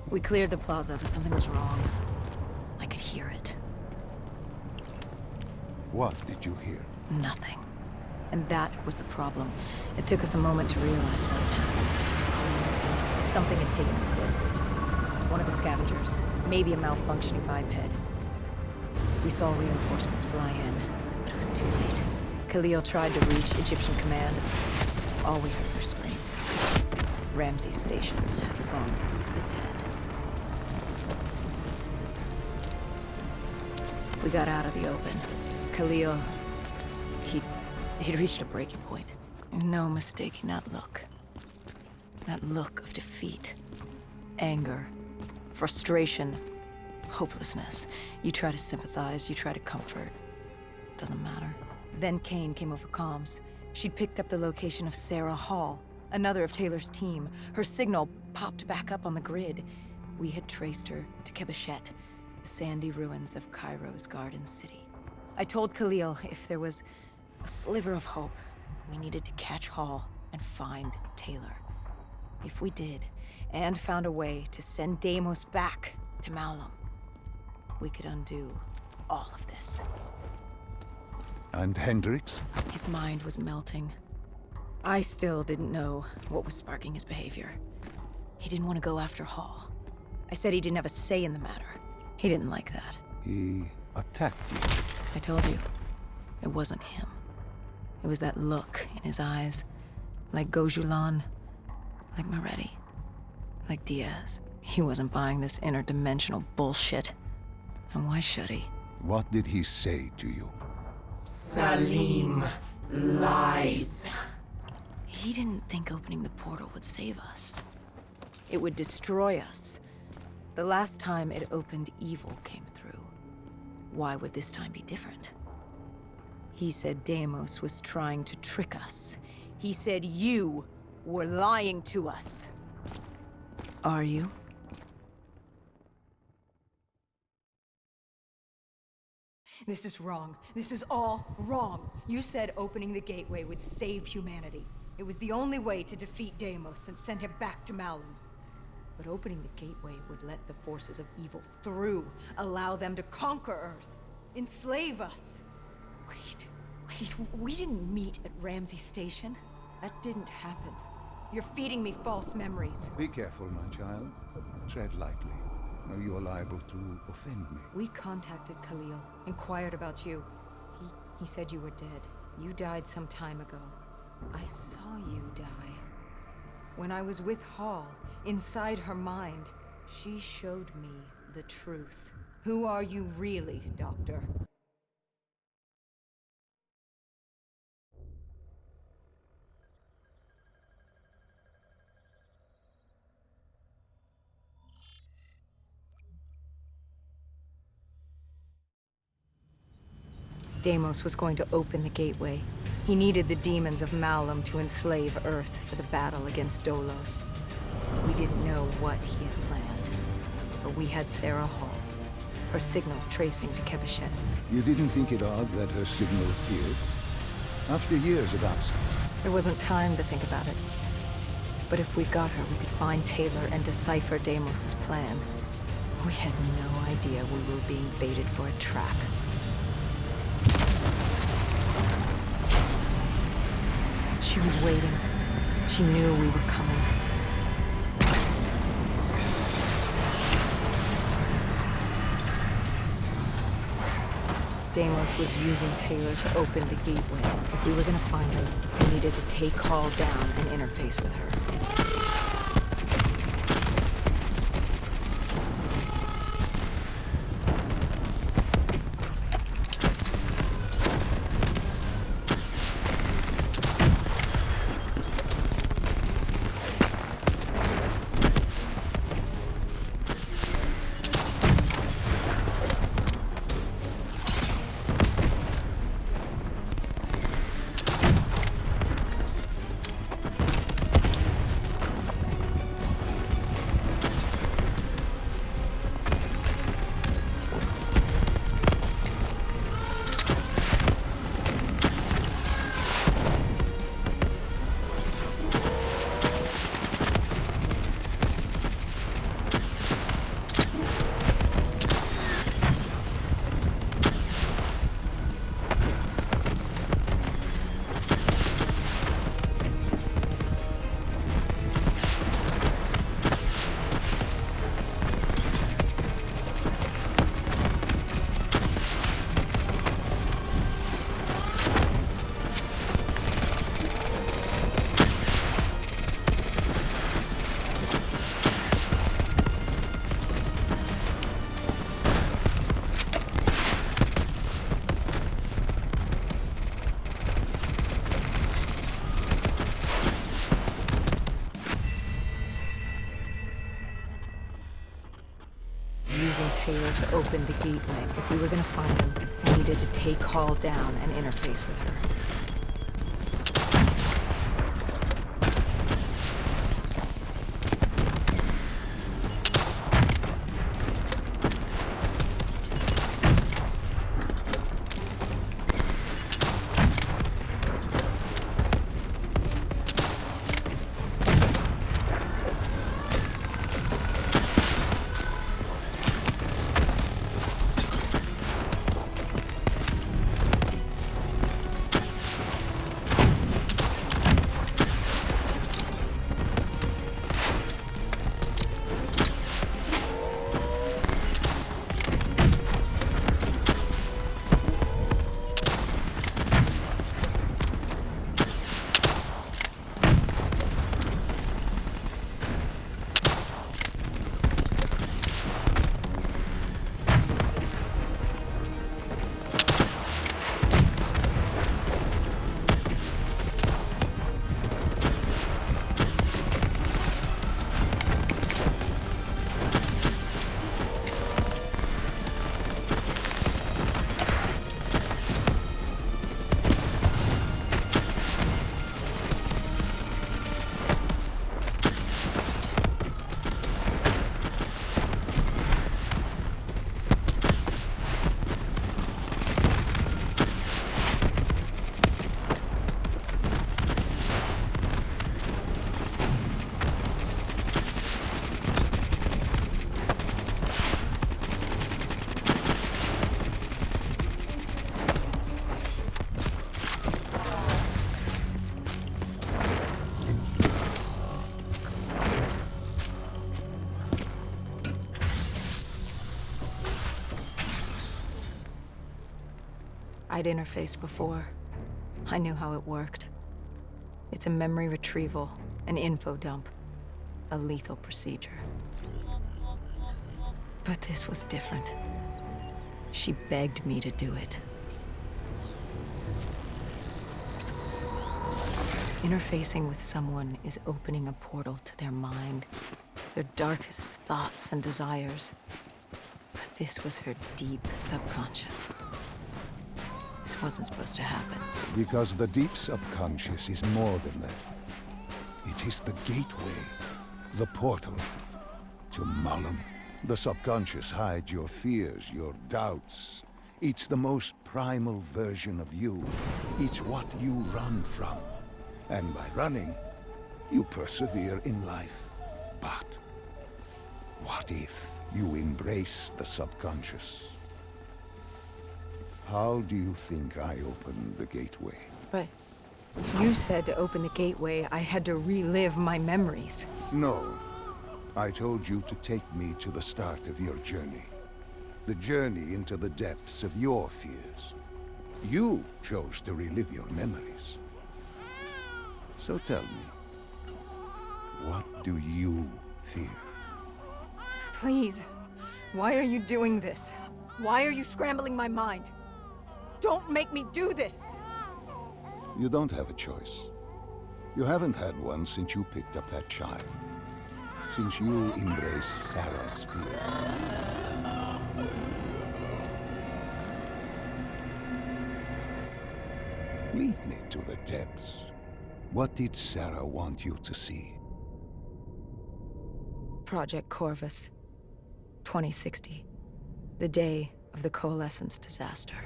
Speaker 2: We cleared the plaza, but something was wrong. I could hear it.
Speaker 1: What did you hear?
Speaker 2: Nothing. And that was the problem. It took us a moment to realize what had happened. Something had taken the dead system. One of the scavengers. Maybe a malfunctioning biped. We saw reinforcements fly in, but it was too late. Khalil tried to reach Egyptian command. All we heard were screams. Ramsey's station had fallen to the dead. We got out of the open. Khalil, he'd reached a breaking point. No mistaking that look. That look of defeat, anger, frustration, hopelessness. You try to sympathize, you try to comfort. Doesn't matter. Then Kane came over comms. She'd picked up the location of Sarah Hall, another of Taylor's team. Her signal popped back up on the grid. We had traced her to Kebeshet, the sandy ruins of Cairo's Garden City. I told Khalil if there was a sliver of hope, we needed to catch Hall and find Taylor. If we did, and found a way to send Deimos back to Malum, we could undo all of this.
Speaker 1: And Hendrix?
Speaker 2: His mind was melting. I still didn't know what was sparking his behavior. He didn't want to go after Hall. I said he didn't have a say in the matter. He didn't like that.
Speaker 1: He attacked you.
Speaker 2: I told you, it wasn't him. It was that look in his eyes. Like Gojulan, like Moretti, like Diaz. He wasn't buying this interdimensional bullshit. And why should he?
Speaker 1: What did he say to you?
Speaker 3: Salim lies.
Speaker 2: He didn't think opening the portal would save us. It would destroy us. The last time it opened, evil came through. Why would this time be different? He said Deimos was trying to trick us. He said you were lying to us. Are you? This is wrong. This is all wrong. You said opening the gateway would save humanity. It was the only way to defeat Deimos and send him back to Malum. But opening the gateway would let the forces of evil through, allow them to conquer Earth, enslave us. Wait, we didn't meet at Ramsey Station. That didn't happen. You're feeding me false memories.
Speaker 1: Be careful, my child. Tread lightly, or you are liable to offend me.
Speaker 2: We contacted Khalil, inquired about you. He said you were dead. You died some time ago. I saw you die. When I was with Hall, inside her mind, she showed me the truth. Who are you really, Doctor? Deimos was going to open the gateway. He needed the demons of Malum to enslave Earth for the battle against Dolos. We didn't know what he had planned, but we had Sarah Hall, her signal tracing to Kebeshet.
Speaker 1: You didn't think it odd that her signal appeared? After years of absence.
Speaker 2: There wasn't time to think about it. But if we got her, we could find Taylor and decipher Deimos' plan. We had no idea we were being baited for a trap. She was waiting. She knew we were coming. Deimos was using Taylor to open the gateway. If we were gonna find her, we needed to take Hall down and interface with her. Using Taylor to open the gateway. If we were gonna find him, we needed to take Hall down and interface with her. I'd interfaced before. I knew how it worked. It's a memory retrieval, an info dump, a lethal procedure. But this was different. She begged me to do it. Interfacing with someone is opening a portal to their mind, their darkest thoughts and desires. But this was her deep subconscious. This wasn't supposed to happen.
Speaker 1: Because the deep subconscious is more than that. It is the gateway, the portal to Malum. The subconscious hides your fears, your doubts. It's the most primal version of you. It's what you run from. And by running, you persevere in life. But what if you embrace the subconscious? How do you think I opened the gateway?
Speaker 2: But you said to open the gateway, I had to relive my memories.
Speaker 1: No. I told you to take me to the start of your journey. The journey into the depths of your fears. You chose to relive your memories. So tell me, what do you fear?
Speaker 2: Please, why are you doing this? Why are you scrambling my mind? Don't make me do this!
Speaker 1: You don't have a choice. You haven't had one since you picked up that child. Since you embraced Sarah's fear. Lead me to the depths. What did Sarah want you to see?
Speaker 2: Project Corvus, 2060. The day of the Coalescence disaster.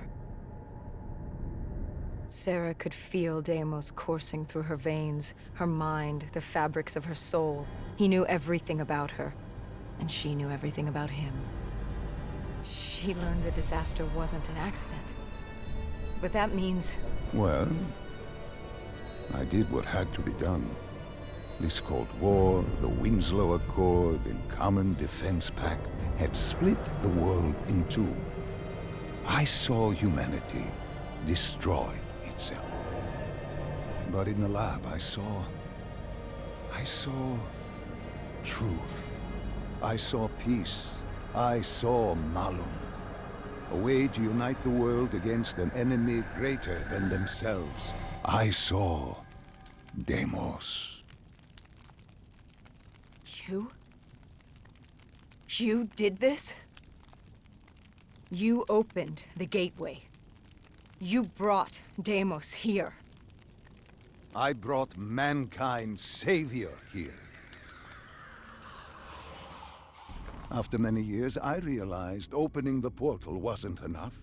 Speaker 2: Sarah could feel Deimos coursing through her veins, her mind, the fabrics of her soul. He knew everything about her, and she knew everything about him. She learned the disaster wasn't an accident. But that means...
Speaker 1: Well, I did what had to be done. This Cold War, the Winslow Accord, and Common Defense Pact had split the world in two. I saw humanity destroy itself. But in the lab, I saw truth. I saw peace. I saw Malum. A way to unite the world against an enemy greater than themselves. I saw Deimos.
Speaker 2: You did this? You opened the gateway. You brought Deimos here.
Speaker 1: I brought mankind's savior here. After many years, I realized opening the portal wasn't enough.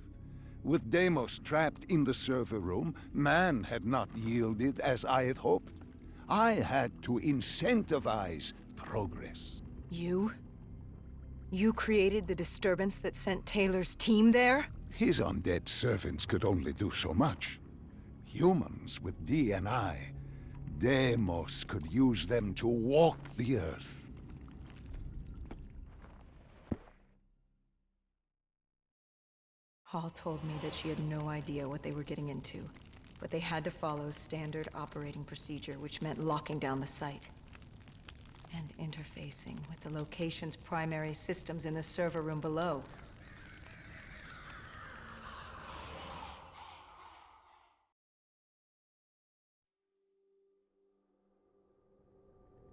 Speaker 1: With Deimos trapped in the server room, man had not yielded as I had hoped. I had to incentivize progress.
Speaker 2: You created the disturbance that sent Taylor's team there?
Speaker 1: His undead servants could only do so much. Humans with D&I, Deimos could use them to walk the earth.
Speaker 2: Hall told me that she had no idea what they were getting into, but they had to follow standard operating procedure, which meant locking down the site. And interfacing with the location's primary systems in the server room below.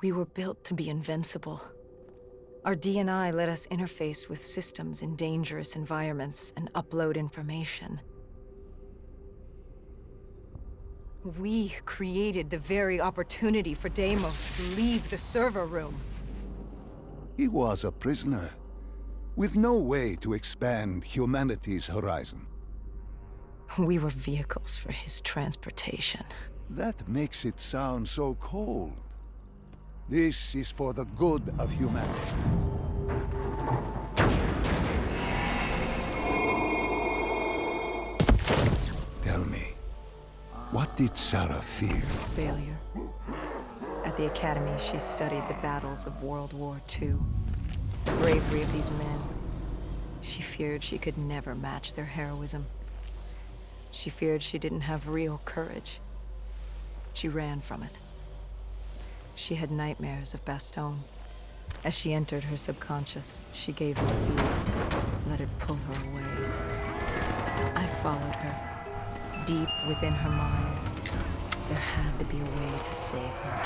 Speaker 2: We were built to be invincible. Our D&I let us interface with systems in dangerous environments and upload information. We created the very opportunity for Deimos to leave the server room.
Speaker 1: He was a prisoner, with no way to expand humanity's horizon.
Speaker 2: We were vehicles for his transportation.
Speaker 1: That makes it sound so cold. This is for the good of humanity. Tell me, what did Sarah fear?
Speaker 2: Failure. At the Academy, she studied the battles of World War II. The bravery of these men. She feared she could never match their heroism. She feared she didn't have real courage. She ran from it. She had nightmares of Bastogne. As she entered her subconscious, she gave her fear, let it pull her away. I followed her. Deep within her mind, there had to be a way to save her.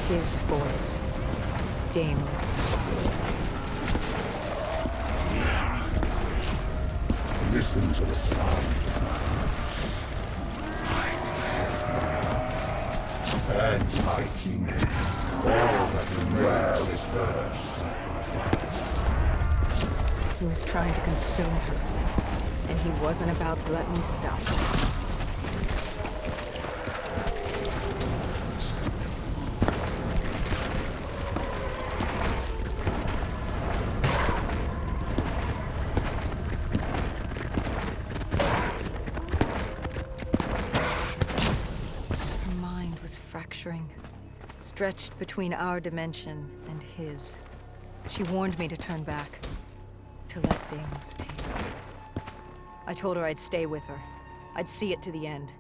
Speaker 2: His voice. Deimos.
Speaker 1: Listen to the sound of my arms. And my kingdom. All that remains is her sacrifice.
Speaker 2: He was trying to consume her, and he wasn't about to let me stop him. Stretched between our dimension and his. She warned me to turn back, to let Deimos take her. I told her I'd stay with her. I'd see it to the end.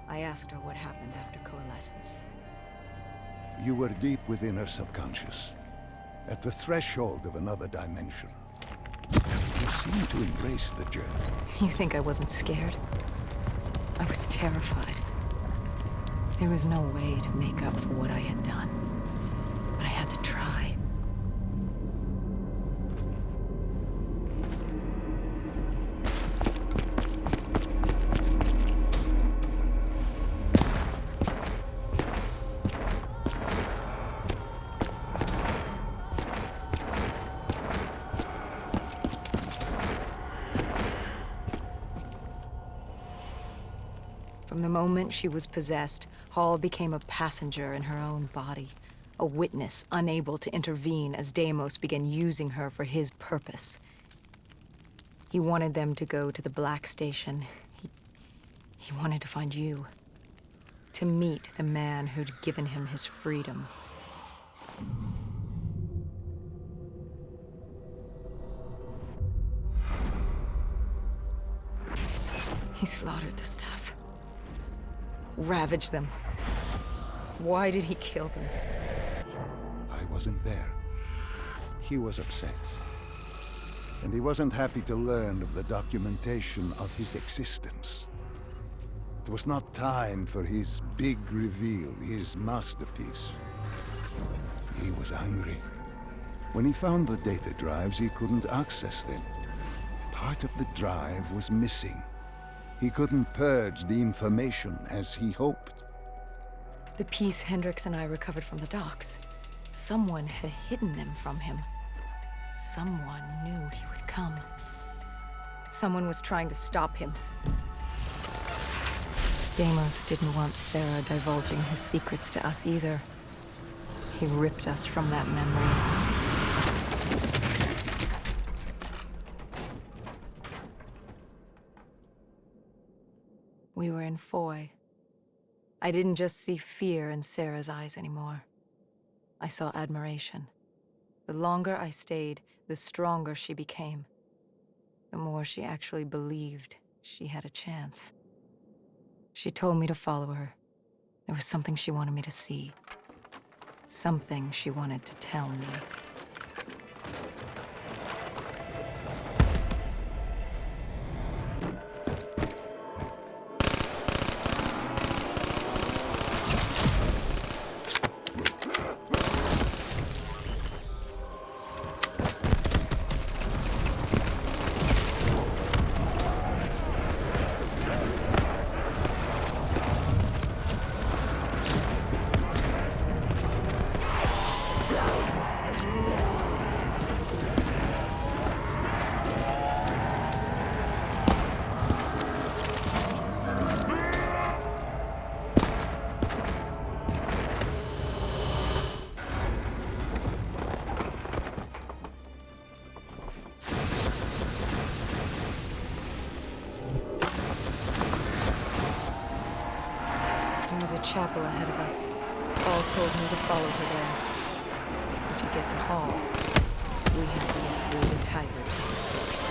Speaker 2: I asked her what happened after coalescence.
Speaker 1: You were deep within her subconscious, at the threshold of another dimension. You seemed to embrace the journey.
Speaker 2: You think I wasn't scared? I was terrified. There was no way to make up for what I had done. But I had to try. From the moment she was possessed, Hall became a passenger in her own body, a witness unable to intervene as Deimos began using her for his purpose. He wanted them to go to the Black Station. He wanted to find you, to meet the man who'd given him his freedom. He slaughtered the staff. Ravaged them. Why did he kill them?
Speaker 1: I wasn't there. He was upset. And he wasn't happy to learn of the documentation of his existence. It was not time for his big reveal, his masterpiece. He was angry. When he found the data drives, he couldn't access them. Part of the drive was missing. He couldn't purge the information as he hoped.
Speaker 2: The piece Hendricks and I recovered from the docks. Someone had hidden them from him. Someone knew he would come. Someone was trying to stop him. Deimos didn't want Sarah divulging his secrets to us either. He ripped us from that memory. We were in Foy. I didn't just see fear in Sarah's eyes anymore. I saw admiration. The longer I stayed, the stronger she became. The more she actually believed she had a chance. She told me to follow her. There was something she wanted me to see. Something she wanted to tell me. There's a chapel ahead of us. All told me to follow her there. But to get to Hall, we have to get through the Tiger Town first.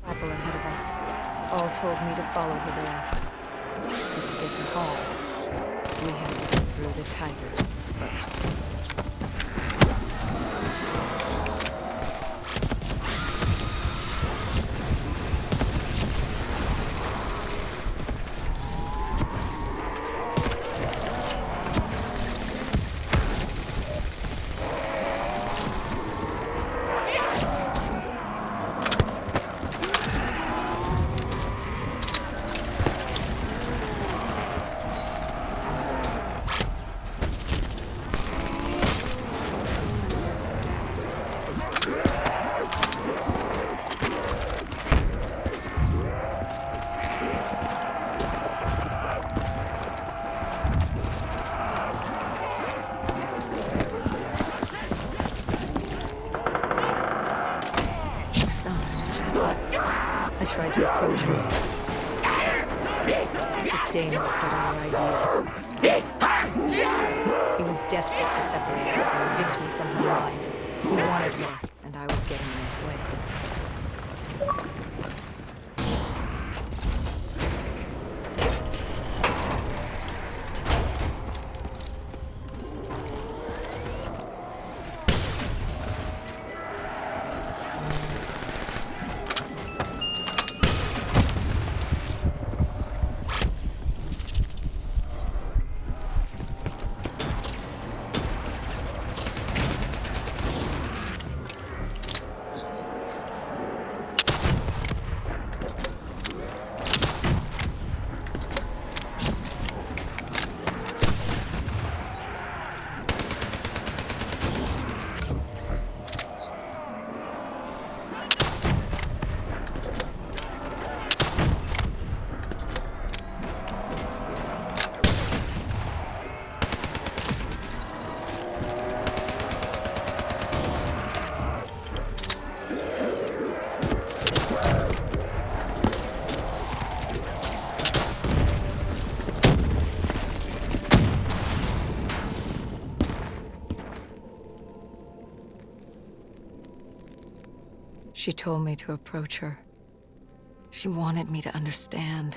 Speaker 2: Chapel ahead of us. All told me to follow her there. But to get to Hall, we have to get through the Tiger Town first. I tried to approach him. But Deimos had other ideas. He was desperate to separate us and evict me from her mind. He wanted her, and I was getting in his way. She told me to approach her. She wanted me to understand.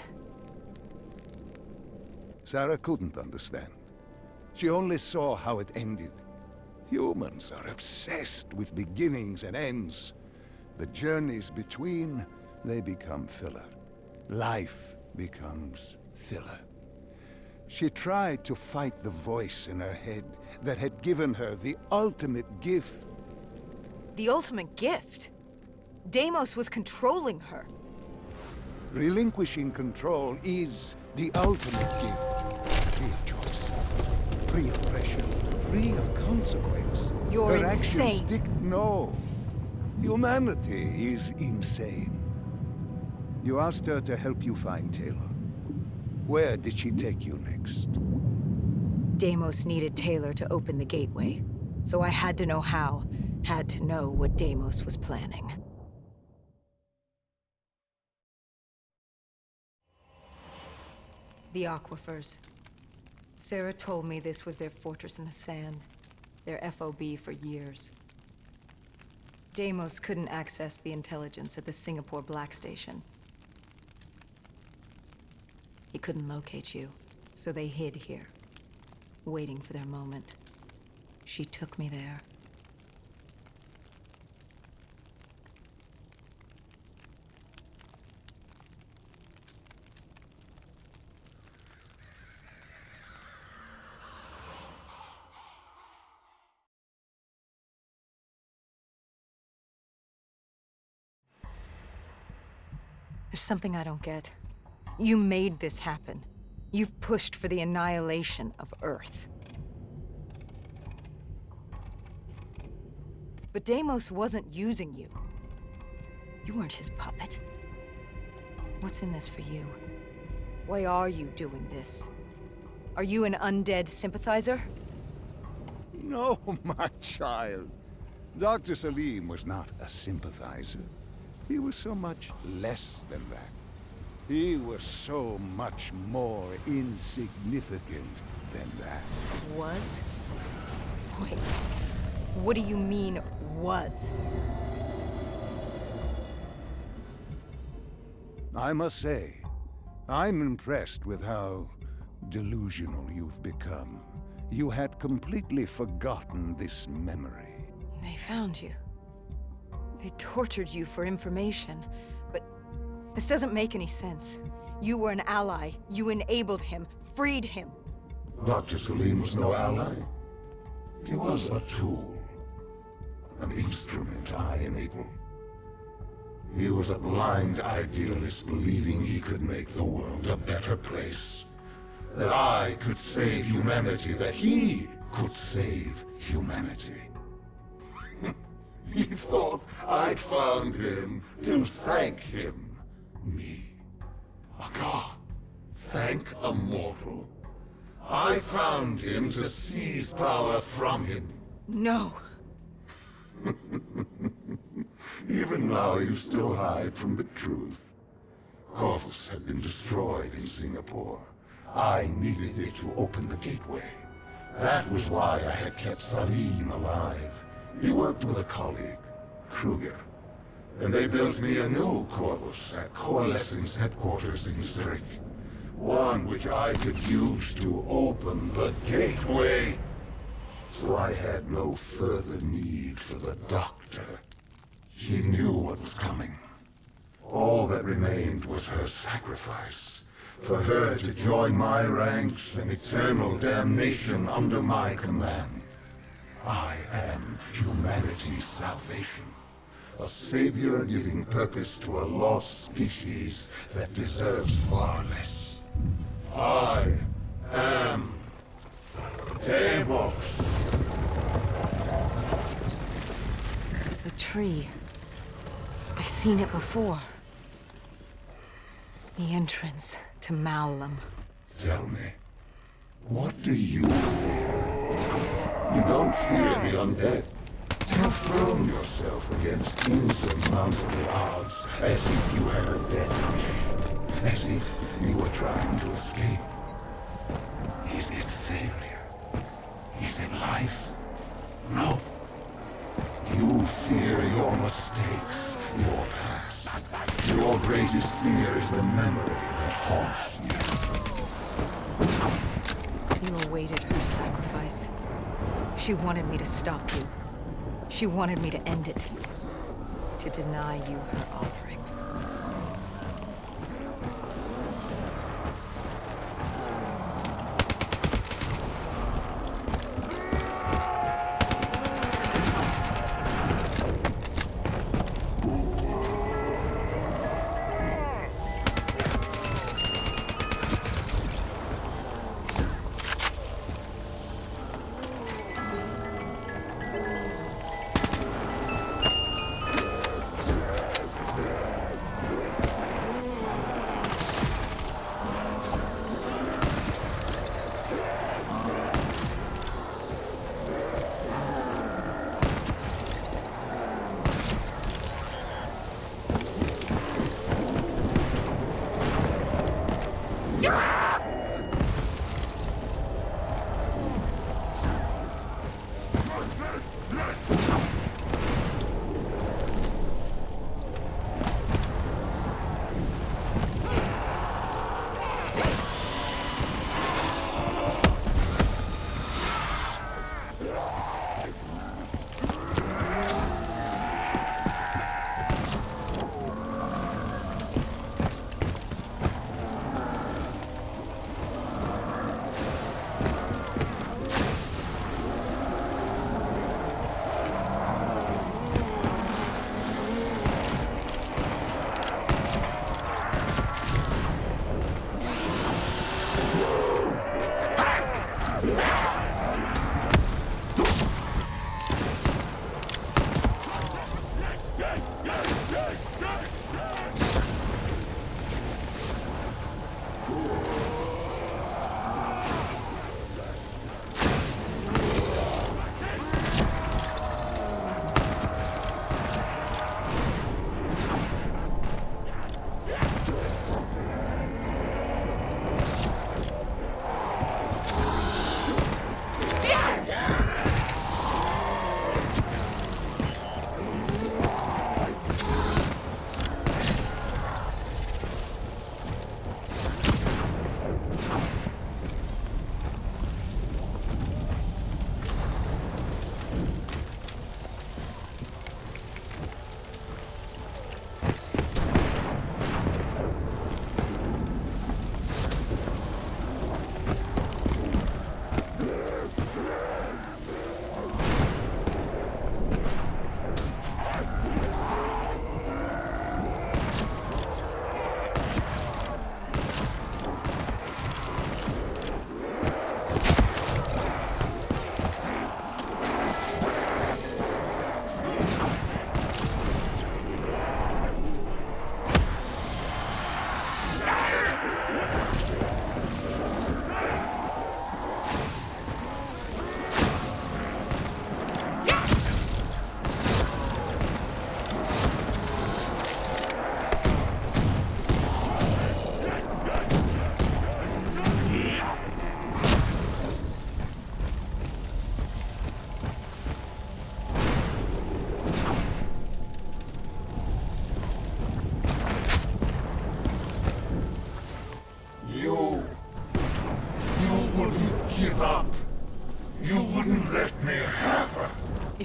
Speaker 1: Sarah couldn't understand. She only saw how it ended. Humans are obsessed with beginnings and ends. The journeys between, they become filler. Life becomes filler. She tried to fight the voice in her head that had given her the ultimate gift.
Speaker 2: The ultimate gift? Deimos was controlling her.
Speaker 1: Relinquishing control is the ultimate gift. Free of choice, free of pressure, free of consequence.
Speaker 2: You're
Speaker 1: her
Speaker 2: insane.
Speaker 1: Actions no. Humanity is insane. You asked her to help you find Taylor. Where did she take you next?
Speaker 2: Deimos needed Taylor to open the gateway, so I had to know how, had to know what Deimos was planning. The aquifers. Sarah told me this was their fortress in the sand, their FOB for years. Deimos couldn't access the intelligence at the Singapore Black Station. He couldn't locate you, so they hid here, waiting for their moment. She took me there. There's something I don't get. You made this happen. You've pushed for the annihilation of Earth. But Deimos wasn't using you. You weren't his puppet. What's in this for you? Why are you doing this? Are you an undead sympathizer?
Speaker 1: No, my child. Dr. Salim was not a sympathizer. He was so much less than that. He was so much more insignificant than that.
Speaker 2: Was? Wait. What do you mean, was?
Speaker 1: I must say, I'm impressed with how delusional you've become. You had completely forgotten this memory.
Speaker 2: They found you. They tortured you for information, but this doesn't make any sense. You were an ally. You enabled him, freed him.
Speaker 4: Dr. Salim was no ally. He was a tool. An instrument I enabled. He was a blind idealist believing he could make the world a better place. That I could save humanity, that he could save humanity. He thought I'd found him to thank him. Me. A god. Thank a mortal. I found him to seize power from him.
Speaker 2: No.
Speaker 4: Even now you still hide from the truth. Corvus had been destroyed in Singapore. I needed it to open the gateway. That was why I had kept Salim alive. He worked with a colleague, Kruger. And they built me a new Corvus at Coalescence headquarters in Zurich. One which I could use to open the gateway. So I had no further need for the doctor. She knew what was coming. All that remained was her sacrifice. For her to join my ranks and eternal damnation under my command. I am humanity's salvation. A savior giving purpose to a lost species that deserves far less. I am Deimos.
Speaker 2: The tree. I've seen it before. The entrance to Malum.
Speaker 4: Tell me, what do you fear? You don't fear the undead. You've thrown yourself against insurmountable odds, as if you had a death wish. As if you were trying to escape. Is it failure? Is it life? No. You fear your mistakes, your past. Your greatest fear is the memory that haunts you.
Speaker 2: You awaited her sacrifice. She wanted me to stop you. She wanted me to end it. To deny you her offering.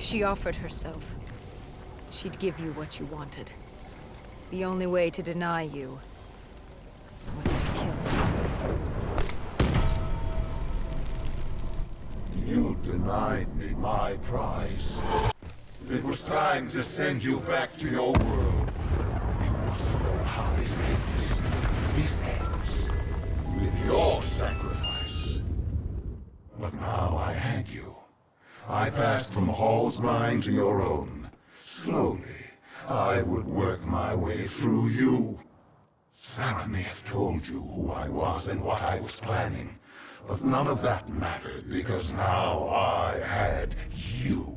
Speaker 2: she offered herself, she'd give you what you wanted. The only way to deny you was to kill her.
Speaker 4: You denied me my prize. It was time to send you back to your world. You must know how this ends. This ends with your sacrifice. But now I had you. I passed from Hall's mind to your own. Slowly, I would work my way through you. Sarah may have told you who I was and what I was planning, but none of that mattered because now I had you.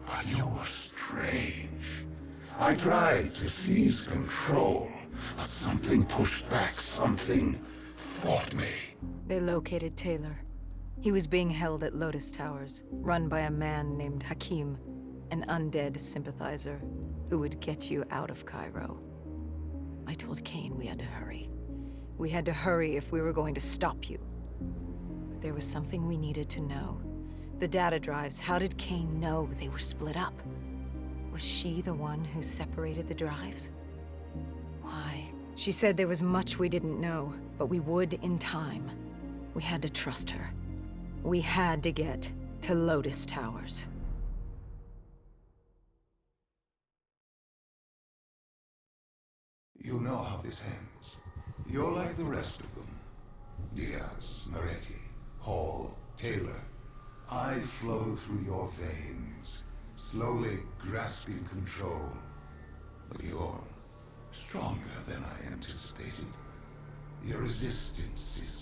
Speaker 4: But you were strange. I tried to seize control, but something pushed back, something fought me.
Speaker 2: They located Taylor. He was being held at Lotus Towers, run by a man named Hakim, an undead sympathizer who would get you out of Cairo. I told Kane we had to hurry. We had to hurry if we were going to stop you. But there was something we needed to know. The data drives, how did Kane know they were split up? Was she the one who separated the drives? Why? She said there was much we didn't know, but we would in time. We had to trust her. We had to get to Lotus Towers.
Speaker 1: You know how this ends. You're like the rest of them. Diaz, Moretti, Hall, Taylor. I flow through your veins, slowly grasping control. But you're stronger than I anticipated. Your resistance is